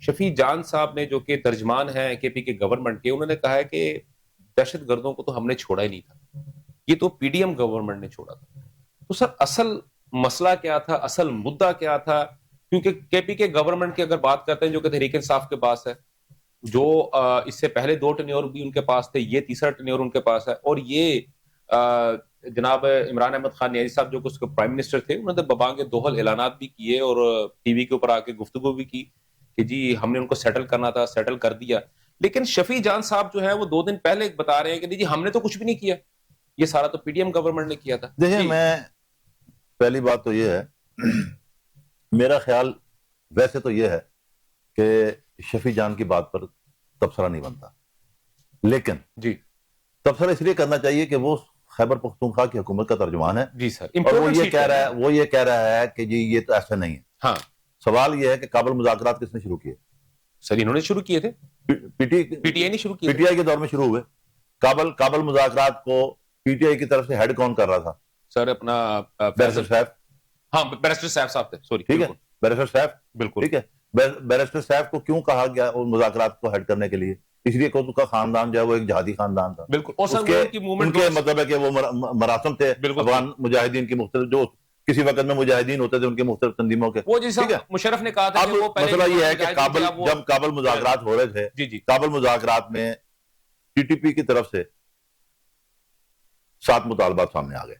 شفیع جان صاحب نے جو کہ ترجمان ہیں کے پی کے گورنمنٹ کے, انہوں نے کہا ہے کہ دہشت گردوں کو تو ہم نے چھوڑا ہی نہیں تھا, یہ تو پی ڈی ایم گورنمنٹ نے چھوڑا تھا. تو سر اصل مسئلہ کیا تھا, اصل مدعا کیا تھا؟ کیونکہ کے پی کے گورنمنٹ کی اگر بات کرتے ہیں جو کہ تحریک انصاف کے پاس ہے, جو اس سے پہلے 2 ٹینیور بھی ان کے پاس تھے, یہ تیسرا ٹینیور ان کے پاس ہے, اور یہ جناب عمران احمد خان نیازی صاحب جو کہ اس کے پرائم منسٹر تھے, انہوں نے ببانگ دوہل اعلانات بھی کیے اور ٹی وی کے اوپر آ کے گفتگو بھی کی کہ جی ہم نے ان کو سیٹل کرنا تھا, سیٹل کر دیا. لیکن شفیع جان صاحب جو ہے وہ 2 دن پہلے بتا رہے ہیں کہ جی ہم نے تو کچھ بھی نہیں کیا, یہ سارا تو پی ڈی ایم گورنمنٹ نے کیا تھا. دیکھیں میں پہلی بات تو یہ ہے, میرا خیال ویسے تو یہ ہے کہ شفیع جان کی بات پر تبصرہ نہیں بنتا, لیکن جی تبصرہ اس لیے کرنا چاہیے کہ وہ خیبر پختونخوا کی حکومت کا ترجمان ہے. جی سر, اور وہ یہ کہہ رہا ہے کہ جی یہ تو ایسا نہیں ہے. ہاں, سوال یہ ہے کہ کابل مذاکرات کس نے شروع کیے؟ سر انہوں نے شروع کیے تھے, پی ٹی آئی نے شروع کیے, پی ٹی آئی کے دور میں شروع ہوئے. کابل مذاکرات کو پی ٹی آئی کی طرف سے ہیڈ کون کر رہا تھا؟ سر اپنا بیرسٹر صاحب. ہاں بیرسٹر صاحب تھے, سوری, ٹھیک ہے, بیرسٹر صاحب, بالکل ٹھیک ہے. بیرسٹر صاحب کو کیوں کہا گیا ان مذاکرات کو ہیڈ کرنے کے لیے؟ اس لیے کہ اس کا خاندان جو ہے وہ ایک جہادی خاندان تھا. بالکل, ان کے مطلب ہے کہ وہ مراسم تھے افغان مجاہدین کی مختلف, جو کسی وقت میں مجاہدین ہوتے تھے ان کے مختلف تنظیموں کے. وہ جیسا مشرف نے کہا تھا اب مسئلہ یہ ہے کہ جب کابل مذاکرات ہو رہے تھے, کابل مذاکرات میں ٹی ٹی پی کی طرف سے 7 مطالبات سامنے آ گئے.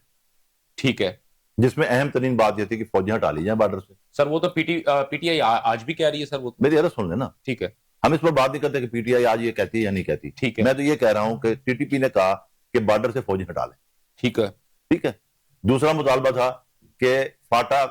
ٹھیک ہے, جس میں اہم ترین بات یہ تھی کہ فوجیاں ہٹا لی جائیں بارڈر سے. سر وہ تو پی ٹی آئی آج بھی کہہ رہی ہے سر, وہ میری عرض سن لینا. ٹھیک ہے, ہم اس پر بات نہیں کرتے کہ پی ٹی آئی آج یہ کہتی ہے یا نہیں کہتی. ٹھیک ہے, میں تو یہ کہہ رہا ہوں کہ ٹی ٹی پی نے کہا کہ بارڈر سے فوجی ہٹا لیں. ٹھیک ہے, ٹھیک ہے. دوسرا مطالبہ تھا کہ فاٹا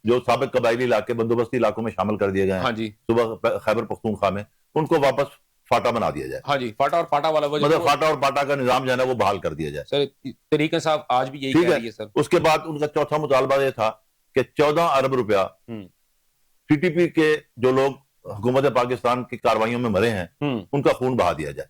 جو سابق قبائلی علاقے بندوبستی علاقوں میں شامل کر دیے گئے ہیں صبح خیبر پختونخوا میں, ان کو واپس فاٹا بنا دیا جائے. ہاں جی, فاٹا اور پاٹا والا مطلب فاٹا اور پاٹا کا نظام جو ہے نا وہ بحال کر دیا جائے. سر طریقہ صاحب آج بھی یہی کہہ رہی ہے سر. اس کے بعد ان کا چوتھا مطالبہ یہ تھا کہ 14 ارب روپیہ ٹی ٹی پی کے جو لوگ حکومت پاکستان کی کاروائیوں میں مرے ہیں ان کا خون بہا دیا جائے.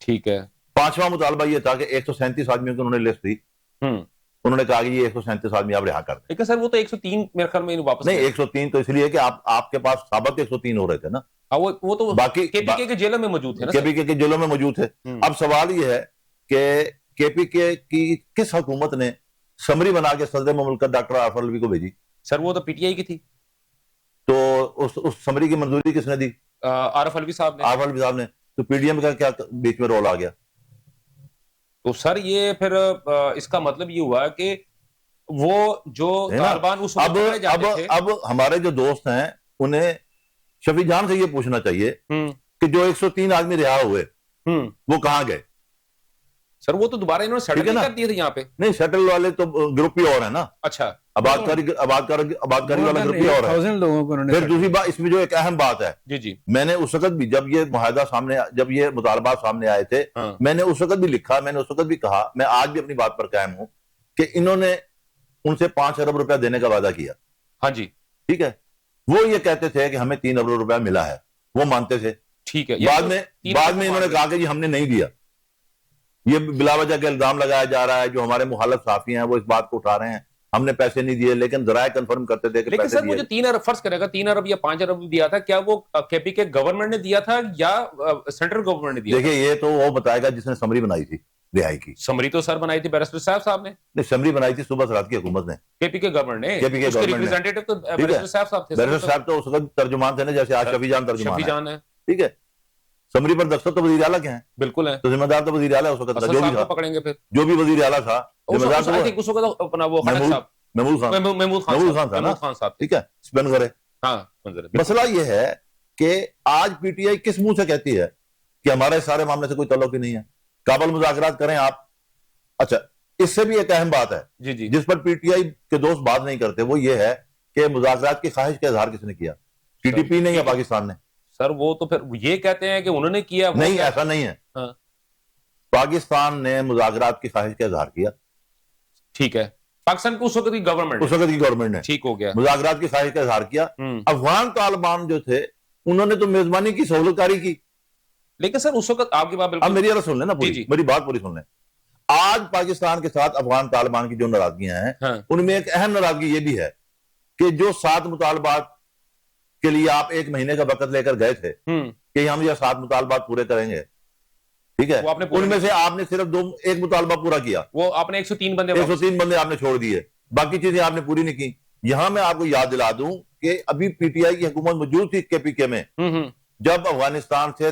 ٹھیک ہے. پانچواں مطالبہ یہ تھا کہ 137 آدمیوں کی انہوں نے لسٹ دی. انہوں نے کہا کہ یہ 137 آدمی آپ رہا کر دیں. لیکن سر وہ تو 103 میرے خیال میں واپس نہیں, 103 تو اس لیے کہ آپ کے پاس ثابت 103 ہو رہے تھے نا, وہ تو باقی کے پی کے جیلوں میں موجود تھے, کے پی کے جیلوں میں موجود تھے. اب سوال یہ ہے کہ کے پی کے کی کس حکومت نے سمری بنا کے صدر مملکت ڈاکٹر عارف الوی کو بھیجی؟ سر وہ تو پی ٹی آئی کی تھی. تو اس سمری کی منظوری کس نے دی؟ عارف الوی صاحب نے. عارف الوی صاحب نے. تو پی ڈی ایم کا کیا بیچ میں رول آ گیا؟ تو سر یہ پھر اس کا مطلب یہ ہوا کہ وہ جو طالبان اس وقت پکڑے جاتے تھے. اب ہمارے جو دوست ہیں انہیں شفیع جان سے یہ پوچھنا چاہیے کہ جو 103 آدمی رہا ہوئے وہ کہاں گئے؟ سر وہ تو دوبارہ انہوں نے سیٹل کر دیے تھے یہاں پہ. نہیں سیٹل والے تو گروپ ہی اور ہے نا. اچھا آبادکاری والا گروپ ہی اور ہے. پھر دوسری بات اس میں جو ایک اہم بات ہے, جی جی میں نے اس وقت بھی جب یہ معاہدہ سامنے, جب یہ مطالبات سامنے آئے تھے, میں نے اس وقت بھی لکھا, میں نے اس وقت بھی کہا, میں آج بھی اپنی بات پر قائم ہوں کہ انہوں نے ان سے 5 ارب روپیہ دینے کا وعدہ کیا. ہاں جی ٹھیک ہے, وہ یہ کہتے تھے کہ ہمیں 3 ارب روپیہ ملا ہے, وہ مانتے تھے. ٹھیک ہے, بعد میں انہوں نے کہا کہ جی ہم نے نہیں دیا. یہ بلا وجہ کے الزام لگایا جا رہا ہے, جو ہمارے مخالف صحافی ہیں وہ اس بات کو اٹھا رہے ہیں ہم نے پیسے نہیں دیے, لیکن ذرائع کنفرم کرتے تھے کہ لیکن پیسے سر وہ جو 3 ارب فرض کرے گا 3 ارب یا 5 ارب دیا تھا, کیا وہ کے پی کے گورنمنٹ نے دیا تھا یا سینٹرل گورنمنٹ نے دیا؟ دیکھیں یہ تو وہ بتائے گا جس نے سمری بنائی تھی رہائی کی. سمری تو سر بنائی تھی بیرسٹر صاحب نے. نہیں سمری بنائی تھی صوبہ سرحد کی حکومت نے, کے پی کے گورنمنٹ نے. کے پی کے ریپرزینٹیٹو تو بیرسٹر صاحب تھے. بیرسٹر صاحب تو اس وقت ترجمان تھے نا, جیسے آج شفیع جان ترجمان ہے. ٹھیک ہے, سمری پر دستخط تو وزیر اعلیٰ کے ہیں. بالکل ہے, تو ذمہ دار تو وزیر اعلیٰ اس وقت جو بھی تھا, پکڑیں گے پھر جو بھی وزیر اعلیٰ تھا ذمہ دار تو اس وقت اپنا وہ محمود خان تھا نا. ٹھیک ہے, اسپین کرے. ہاں مسئلہ یہ ہے کہ آج پی ٹی آئی کس منہ سے کہتی ہے کہ ہمارے سارے معاملے سے کوئی تعلق ہی نہیں ہے, کابل مذاکرات کریں آپ. اچھا اس سے بھی ایک اہم بات ہے جی جی جس پر پی ٹی آئی کے دوست بات نہیں کرتے, وہ یہ ہے کہ مذاکرات کی خواہش کا اظہار کس نے کیا؟ ٹی ٹی پی نے یا پاکستان نے؟ سر وہ تو پھر یہ کہتے ہیں کہ انہوں نے کیا. نہیں ایسا نہیں ہے, پاکستان نے مذاکرات کی خواہش کا اظہار کیا. ٹھیک ہے, پاکستان کو اس وقت کی گورنمنٹ نے ٹھیک ہو گیا مذاکرات کی خواہش کا اظہار کیا. افغان طالبان جو تھے انہوں نے تو میزبانی کی, سہولت کاری کی. لیکن سر اس وقت آپ کی بات اب میری سن لیں نا پوری, میری بات پوری سن لیں. آج پاکستان کے ساتھ افغان طالبان کی جو ناراضگیاں ہیں ان میں ایک اہم ناراضگی یہ بھی ہے کہ جو 7 مطالبات کے لیے آپ 1 مہینے کا وقت لے کر گئے تھے کہ ہم یہ 7 مطالبات پورے کریں گے, ٹھیک ہے, ان میں سے آپ نے صرف 1 مطالبہ پورا کیا. وہ آپ نے 103 بندے آپ نے چھوڑ دیے, باقی چیزیں آپ نے پوری نہیں کی. یہاں میں آپ کو یاد دلا دوں کہ ابھی پی ٹی آئی کی حکومت موجود تھی کے پی کے میں, جب افغانستان سے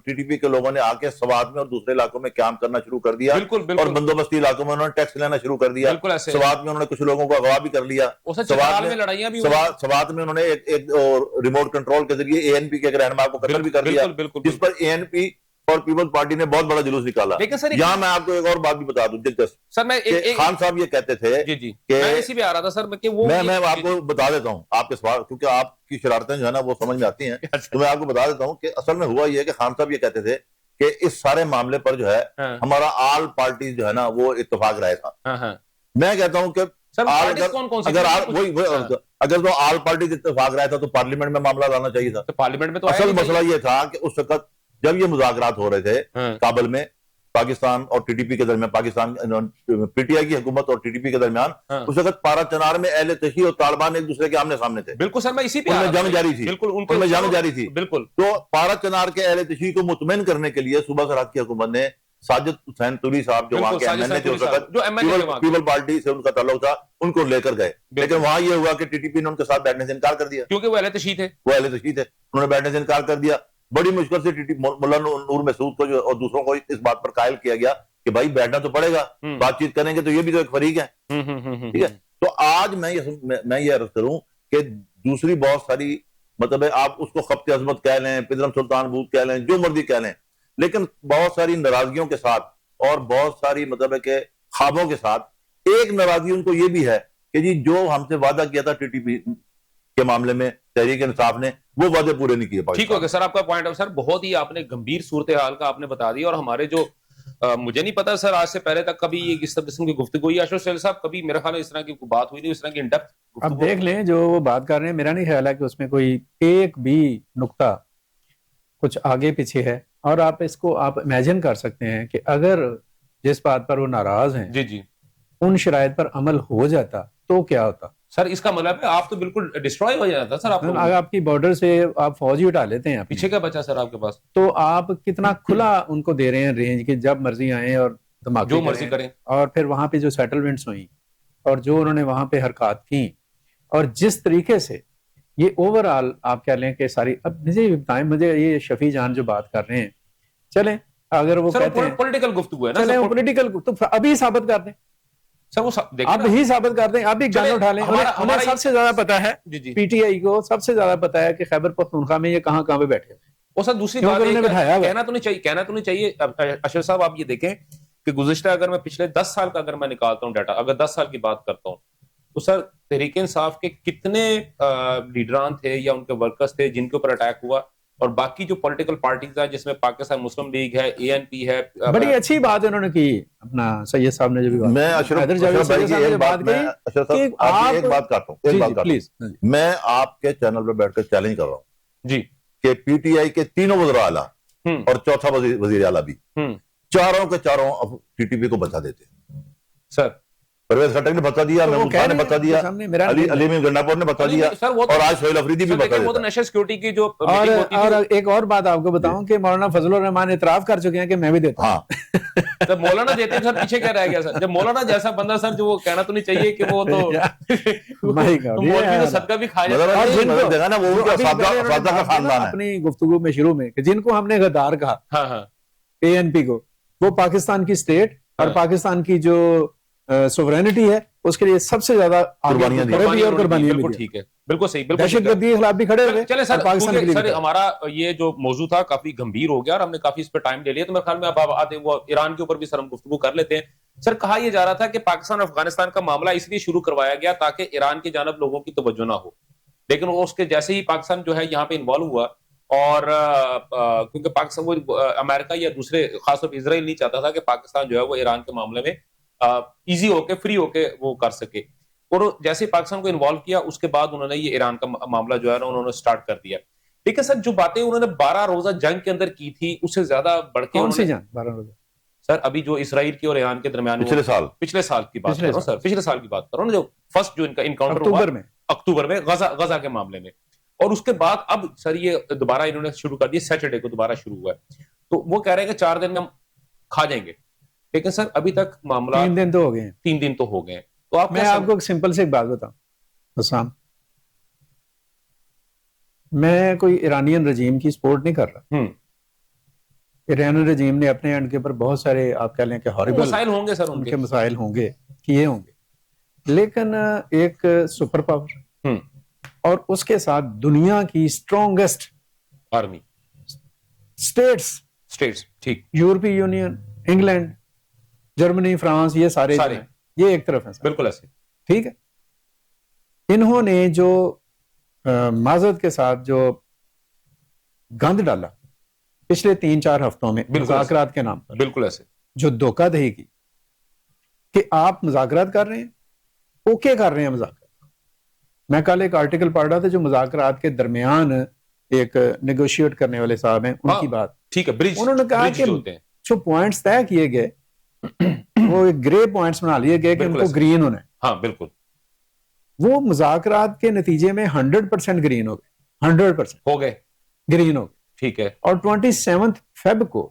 ٹی ٹی پی کے لوگوں نے آ کے سوات میں اور دوسرے علاقوں میں قیام کرنا شروع کر دیا, اور بندوبستی علاقوں میں انہوں نے ٹیکس لینا شروع کر دیا. سوات میں انہوں نے کچھ لوگوں کو اغوا بھی کر لیا. سوات میں انہوں نے ایک ریموٹ کنٹرول کے ذریعے اے این پی کے ایک رہنما کو قتل بھی کر دیا, جس پر اے این پی اور پیپل پارٹی نے بہت بڑا جلوس نکالا. یہاں میں آپ کو ایک اور بات بھی بتا دوں دلچسپ, خان صاحب یہ کہتے تھے کہ میں آپ کو بتا دیتا ہوں آپ کے سوال, کیونکہ آپ کی شرارتیں جو ہے نا وہ سمجھ میں آتی ہیں, تو میں آپ کو بتا دیتا ہوں کہ اصل میں ہوا یہ ہے کہ خان صاحب یہ کہتے تھے کہ اس سارے معاملے پر جو ہے ہمارا آل پارٹی جو ہے نا وہ اتفاق رہے تھا. میں کہتا ہوں کہ اگر تو آل پارٹی اتفاق رہا تھا تو پارلیمنٹ میں معاملہ لانا چاہیے تھا. پارلیمنٹ میں تو اصل مسئلہ یہ تھا کہ اس وقت جب یہ مذاکرات ہو رہے تھے کابل میں پاکستان اور ٹی ٹی پی کے درمیان, پاکستان پی ٹی آئی کی حکومت اور ٹی ٹی پی کے درمیان, اس وقت پارا چنار میں اہل تشیع اور طالبان ایک دوسرے کے آمنے سامنے تھے. بالکل سر, میں اسی پہ جنگ جاری تھی, ان میں جنگ جاری تھی. بالکل, تو پارا چنار کے اہل تشیع کو مطمئن کرنے کے لیے صوبہ سرحد کی حکومت نے ساجد حسین توری صاحب جو وہاں کے ایم این اے تھے اس وقت, پیپل پارٹی سے ان کا تعلق تھا, ان کو لے کر گئے. لیکن وہاں یہ ہوا کہ ٹی ٹی پی نے ان کے ساتھ بیٹھنے سے انکار کر دیا, کیونکہ وہ اہل تشیع تھے. انہوں نے بیٹھنے سے انکار کر دیا. بڑی مشکل سے ملا نور مسعود کو اور دوسروں کو اس بات پر قائل کیا گیا کہ بھائی بیٹھنا تو پڑے گا, بات چیت کریں گے تو یہ بھی تو ایک فریق ہے. ٹھیک ہے, تو آج میں یہ عرض کروں کہ دوسری بہت ساری مطلب آپ اس کو خبت عظمت کہہ لیں, پدرم سلطان بوت کہہ لیں, جو مرضی کہہ لیں, لیکن بہت ساری ناراضگیوں کے ساتھ اور بہت ساری مطلب کہ خوابوں کے ساتھ ایک ناراضگی ان کو یہ بھی ہے کہ جی جو ہم سے وعدہ کیا تھا ٹی ٹی پی کے معاملے میں تحریک انصاف نے, وہ وعدے پورے نہیں کیے. ٹھیک ہو گیا سر, آپ کا پوائنٹ ہے سر, بہت ہی آپ نے گمبھیر صورتحال کا آپ نے بتا دیا. اور ہمارے جو مجھے نہیں پتا سر, آج سے پہلے تک کبھی اس قسم کی گفتگو ہوئی اشرف سہیل صاحب, کبھی میرا خیال ہے اس طرح کی بات ہوئی نہیں, اس طرح کی انڈیپتھ. اب دیکھ لیں جو وہ بات کر رہے ہیں, میرا نہیں خیال ہے کہ اس میں کوئی ایک بھی نقطہ کچھ آگے پیچھے ہے. اور آپ اس کو آپ امیجن کر سکتے ہیں کہ اگر جس بات پر وہ ناراض ہیں جی جی ان شرائط پر عمل ہو جاتا تو کیا ہوتا سر؟ اس کا مطلب ہے آپ تو بالکل ڈسٹروائے ہو جاتا سر. آپ کی بارڈر سے آپ فوج ہی اٹھا لیتے ہیں, پیچھے کیا بچا سر آپ کے پاس؟ تو آپ کتنا کھلا ان کو دے رہے ہیں رینج کہ جب مرضی آئیں اور جو مرضی کریں. اور پھر وہاں پہ جو سیٹلمنٹس ہوئیں اور جو انہوں نے وہاں پہ حرکات کی, اور جس طریقے سے یہ اوور آل آپ کہہ لیں کہ ساری, اب مجھے یہ شفیع جان جو بات کر رہے ہیں, چلیں اگر وہ کہتے ہیں پولیٹیکل گفتگو ہے نا, چلیں وہ پولیٹیکل تو ابھی ثابت کر دیں, سر وہ آپ ہی ثابت کر دیں, آپ بھی گن اٹھا لیں. انہیں سب سے زیادہ پتا ہے, پی ٹی آئی کو سب سے زیادہ پتا ہے کہ خیبر پختونخوا میں یہ کہاں پہ بیٹھے. وہ سر دوسری بات کہنا تو نہیں چاہیے اشرف صاحب, آپ یہ دیکھیں کہ گزشتہ اگر میں پچھلے 10 سال کا اگر میں نکالتا ہوں ڈیٹا, اگر 10 سال کی بات کرتا ہوں تو سر تحریک انصاف کے کتنے لیڈران تھے یا ان کے ورکرز تھے جن کے اوپر اٹیک ہوا, اور باقی جو پولیٹیکل پارٹیز ہیں جس میں پاکستان مسلم لیگ ہے, اے این پی ہے. بڑی اچھی بات انہوں نے کی اپنا سید صاحب نے, جو میں ایک بات کرتا ہوں, میں آپ کے چینل پہ بیٹھ کر چیلنج کر رہا ہوں جی کہ پی ٹی آئی کے تینوں وزراء اعلیٰ اور چوتھا وزیر اعلیٰ بھی چاروں کے چاروں ٹی ٹی پی کو بتا دیتے ہیں. سر پرویز خٹک نے بتا دیا, محمود خان نے بتا دیا, علیم گنڈاپور نے بتا دیا, اور آج سہیل افریدی بھی بتا دیتا. نیشنل سیکورٹی کی جو اور ایک اور بات آپ کو بتاؤں کہ مولانا فضل الرحمان اعتراف کر چکے ہیں کہ میں بھی دیتا ہوں. مولانا دیتے ہیں سر, پیچھے کیا رہ گیا سر؟ جب مولانا جیسا بندہ سر جو وہ کہنا تو نہیں چاہیے کہ وہ تو صدقہ بھی کھا جاتا. اپنی گفتگو میں شروع میں کہ جن کو ہم نے غدار کہا, اے این پی کو, وہ پاکستان کی اسٹیٹ اور پاکستان کی جو سوورینٹی ہے اس کے لیے سب سے زیادہ قربانیاں دی. ٹھیک ہے, بالکل صحیح, دہشت گردی کے خلاف بھی کھڑے ہوئے. چلے سر, ہمارا یہ جو موضوع تھا کافی گمبھیر ہو گیا اور ہم نے کافی اس پہ ٹائم لے لیا, تو میرے خیال میں اب آتے وہ ایران کے اوپر بھی سر ہم گفتگو کر لیتے ہیں. سر کہا یہ جا رہا تھا کہ پاکستان اور افغانستان کا معاملہ اس لیے شروع کروایا گیا تاکہ ایران کی جانب لوگوں کی توجہ نہ ہو, لیکن اس کے جیسے ہی پاکستان جو ہے یہاں پہ انوالو ہوا, اور کیونکہ پاکستان وہ امریکہ یا دوسرے خاص طور پہ اسرائیل نہیں چاہتا تھا کہ پاکستان جو ہے وہ ایران کے معاملے میں ایزی ہو کے فری ہو کے وہ کر سکے, اور جیسے پاکستان کو انوالو کیا اس کے بعد انہوں نے یہ ایران کا معاملہ جو ہے نا انہوں نے سٹارٹ کر دیا. لیکن سر جو باتیں انہوں نے 12 روزہ جنگ کے اندر کی تھی اس سے زیادہ بڑھ کے, کون سی جنگ 12 روزہ؟ سر ابھی جو اسرائیل کی اور ایران کے درمیان پچھلے سال کی بات کر رہا ہوں سر, پچھلے سال کی بات کر رہا ہوں, جو فرسٹ جو ان کا انکاؤنٹر ہوا اکتوبر میں غزہ کے معاملے میں, اور اس کے بعد اب سر یہ دوبارہ انہوں نے شروع کر دیا, سیٹرڈے کو دوبارہ شروع ہوا ہے, تو وہ کہہ رہے ہیں کہ 4 دن میں ہم کھا جائیں گے. لیکن سر ابھی تک معاملہ 3 دن تو ہو گئے ہیں. 3 دن تو ہو گئے ہیں. تو میں آپ کو سمپل سے ایک بات بتاؤں حسام, میں کوئی ایرانین رجیم کی سپورٹ نہیں کر رہا. ایرانی رجیم نے اپنے اینڈ کے اوپر بہت سارے آپ کہہ لیں کہ ہاربل مسائل ہوں گے سر, ان کے مسائل ہوں گے, کیے ہوں گے, لیکن ایک سپر پاور اور اس کے ساتھ دنیا کی اسٹرانگسٹ آرمی اسٹیٹس, ٹھیک, یورپی یونین, انگلینڈ, جرمنی, فرانس, یہ سارے یہ ایک طرف ہیں, بالکل ایسے, ٹھیک ہے. انہوں نے جو معذرت کے ساتھ جو گند ڈالا پچھلے 3-4 ہفتوں میں مذاکرات کے نام پر, بالکل ایسے, جو دھوکہ دہی کی کہ آپ مذاکرات کر رہے ہیں, اوکے کر رہے ہیں مذاکرات. میں کل ایک آرٹیکل پڑھ رہا تھا جو مذاکرات کے درمیان ایک نیگوشیٹ کرنے والے صاحب ہیں, ان کی بات, ٹھیک ہے, انہوں نے کہا کہ جو پوائنٹس طے کیے گئے وہ گرے پوائنٹس بنا لیے گئے کہ ان کو گرین ہونا ہے. ہاں بالکل, وہ مذاکرات کے نتیجے میں 100% گرین ہو گئے, 100% ہو گئے, گرین ہو گئے, ٹھیک ہے. اور 27 فیب کو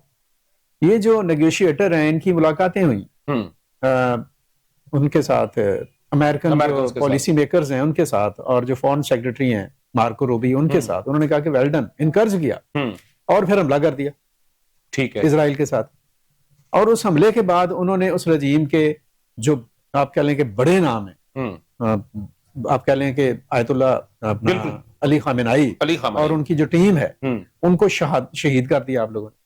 یہ جو نیگوشیٹر ہیں ان کی ملاقاتیں ہوئی ان کے ساتھ, امریکن پالیسی میکرز ہیں ان کے ساتھ, اور جو فارن سیکرٹری ہیں مارکو روبی ان کے ساتھ. انہوں نے کہا کہ ویل ڈن, انکرج کیا, اور پھر حملہ کر دیا, ٹھیک ہے, اسرائیل کے ساتھ. اور اس حملے کے بعد انہوں نے اس رجیم کے جو آپ کہہ لیں کہ بڑے نام ہیں, آپ کہہ لیں کہ آیت اللہ علی خامنائی اور ان کی جو ٹیم ہے ان کو شہید کر دیا آپ لوگوں نے.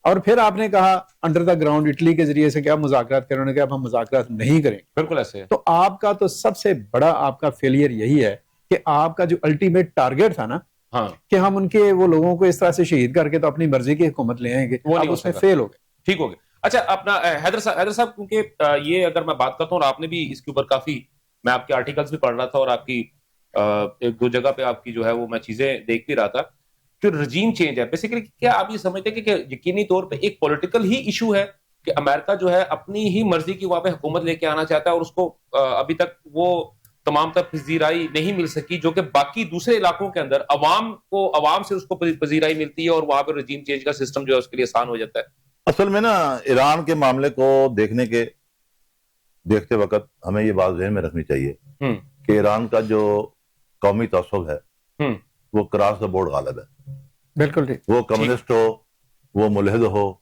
اور پھر آپ نے کہا انڈر دا گراؤنڈ اٹلی کے ذریعے سے کیا مذاکرات کریں, انہوں نے کہا اب ہم مذاکرات نہیں کریں. بالکل ایسے. تو آپ کا تو سب سے بڑا آپ کا فیلئر یہی ہے کہ آپ کا جو الٹیمیٹ ٹارگیٹ تھا نا کہ ہم ان کے وہ لوگوں کو اس طرح سے شہید کر کے تو اپنی مرضی کی حکومت لے آئیں گے, وہ اس میں فیل ہو گئے. ٹھیک ہو گیا. اچھا اپنا حیدر صاحب کیونکہ یہ اگر میں بات کرتا ہوں, اور آپ نے بھی اس کے اوپر کافی, میں آپ کے آرٹیکلز بھی پڑھ رہا تھا اور آپ کی ایک دو جگہ پہ آپ کی جو ہے وہ میں چیزیں دیکھ بھی رہا تھا, جو رجیم چینج ہے بیسیکلی کیا آپ یہ سمجھتے ہیں کہ یقینی طور پہ ایک پولیٹیکل ہی ایشو ہے کہ امریکہ جو ہے اپنی ہی مرضی کی وہاں پہ حکومت لے کے آنا چاہتا ہے, اور اس کو ابھی تک وہ تمام تر پذیرائی نہیں مل سکی جو کہ باقی دوسرے علاقوں کے اندر عوام سے اس کو پذیرائی ملتی ہے, اور وہاں پہ رجیم چینج کا سسٹم جو ہے اس کے لیے آسان ہو جاتا ہے. اصل میں نا ایران کے معاملے کو دیکھتے وقت ہمیں یہ بات ذہن میں رکھنی چاہیے کہ ایران کا جو قومی تعصب ہے وہ کراس دا بورڈ غالب ہے. بالکل ٹھیک. وہ کمیونسٹ ہو, وہ ملحد ہو,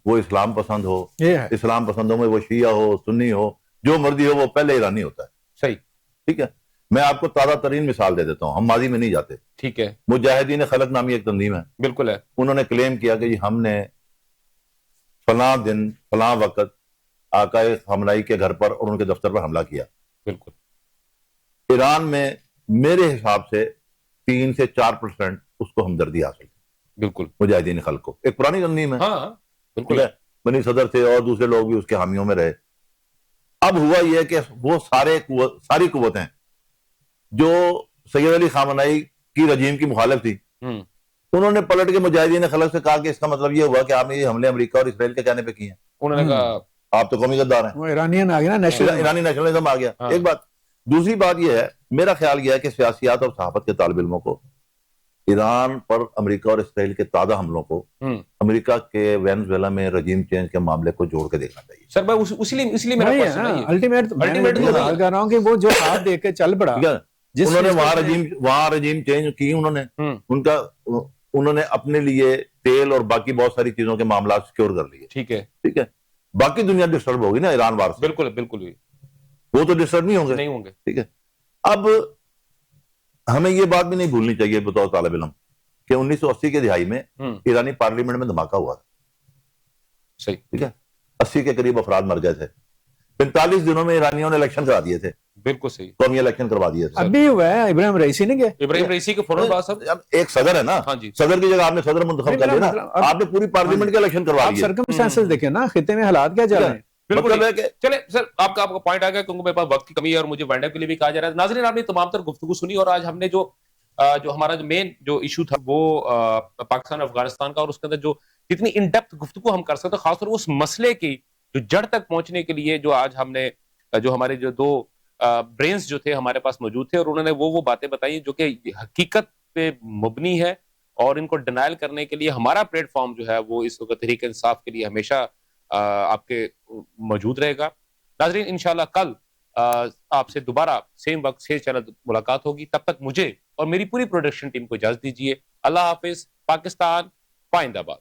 وہ اسلام پسند ہو, اسلام پسندوں میں وہ شیعہ ہو, سنی ہو, جو مرضی ہو وہ پہلے ایرانی ہوتا ہے. صحیح. ٹھیک ہے. میں آپ کو تازہ ترین مثال دے دیتا ہوں, ہم ماضی میں نہیں جاتے. ٹھیک ہے. مجاہدین خلق نامی ایک تنظیم ہے, بالکل ہے. انہوں نے کلیم کیا کہ جی ہم نے فلاں دن فلاں وقت آقائے خامنہئی کے گھر پر اور ان کے دفتر پر حملہ کیا. بالکل. ایران میں میرے حساب سے 3 سے 4% اس کو ہمدردی حاصل ہے. بالکل. مجاہدین خلق کو, ایک پرانی تنظیم ہے. ہاں بالکل ہے. بنی صدر تھے اور دوسرے لوگ بھی اس کے حامیوں میں رہے. اب ہوا یہ کہ وہ ساری قوتیں جو سید علی خامنہئی کی رجیم کی مخالف تھی, انہوں نے پلٹ کے مجاہدین خلق سے کہا کہ اس کا مطلب یہ ہوا کہ آپ نے یہ حملے امریکہ اور اسرائیل کے کہنے پہ کیے ہیں. انہوں نے کہا آپ تو قومی غدار ہیں. وہ ایرانین آ گیا نا, ایرانی نیشنلزم آ گیا. ایک بات. دوسری بات یہ ہے, میرا خیال یہ ہے کہ سیاسیات اور صحافت کے طالب علموں کو ایران پر امریکہ اور اسرائیل کے تازہ حملوں کو امریکہ کے وینزویلا میں رجیم چینج کے معاملے کو جوڑ کے دیکھنا چاہیے. سر میں اسی لیے میرا کوسچن ہے, الٹیمیٹ کہہ رہا ہوں کہ وہ جو ہاتھ دے کے چل پڑا, انہوں نے وہاں رجیم چینج کی, انہوں نے اپنے لیے تیل اور باقی بہت ساری چیزوں کے معاملات سیکیور کر لیے. ٹھیک ہے. باقی دنیا ڈسٹرب ہوگی نا ایران وار سے. بالکل وہ تو ڈسٹرب نہیں ہوں گے. ٹھیک ہے. اب ہمیں یہ بات بھی نہیں بھولنی چاہیے بطور طالب علم کہ 1980 کے دہائی میں ایرانی پارلیمنٹ میں دھماکہ ہوا تھا. صحیح. ٹھیک ہے. 80 کے قریب افراد مر گئے تھے. 45 دنوں میں ایرانیوں نے الیکشن کرا دیے تھے. بالکل صحیح. قومی الیکشن کروا دیے تھے. ابھی ہوا ہے ابراہیم رئیسی نے کیا, ابراہیم رئیسی کے فوراً بعد ایک صدر ہے نا, صدر کی جگہ آپ نے صدر منتخب کر لیا نا, آپ نے پوری پارلیمنٹ کے الیکشن کروا دیے. آپ سرکمسٹانسز دیکھیں نا, خطے میں حالات کیا چل رہے ہیں. بالکل. چلے سر, آپ کا پوائنٹ آ گیا کیونکہ میرے پاس وقت کی کمی ہے اور مجھے وائنڈ اپ کے لیے بھی کہا جا رہا ہے. ناظرین, آپ نے تمام تر گفتگو سنی اور آج ہم نے جو ہمارا مین جو ایشو تھا وہ پاکستان افغانستان کا, اور اس کے اندر جو جتنی ان ڈیپتھ گفتگو ہم کر سکتے خاص طور اس مسئلے کی جو جڑ تک پہنچنے کے لیے جو آج ہم نے جو ہمارے جو دو برینز جو تھے ہمارے پاس موجود تھے اور انہوں نے وہ باتیں بتائی جو کہ حقیقت پہ مبنی ہے, اور ان کو ڈینائل کرنے کے لیے ہمارا پلیٹ فارم جو ہے وہ اس وقت تحریک انصاف کے لیے ہمیشہ آپ کے موجود رہے گا. ناظرین, انشاءاللہ کل آپ سے دوبارہ سیم وقت سیم چینل ملاقات ہوگی. تب تک مجھے اور میری پوری پروڈکشن ٹیم کو اجازت دیجیے. اللہ حافظ. پاکستان پائندہ باد.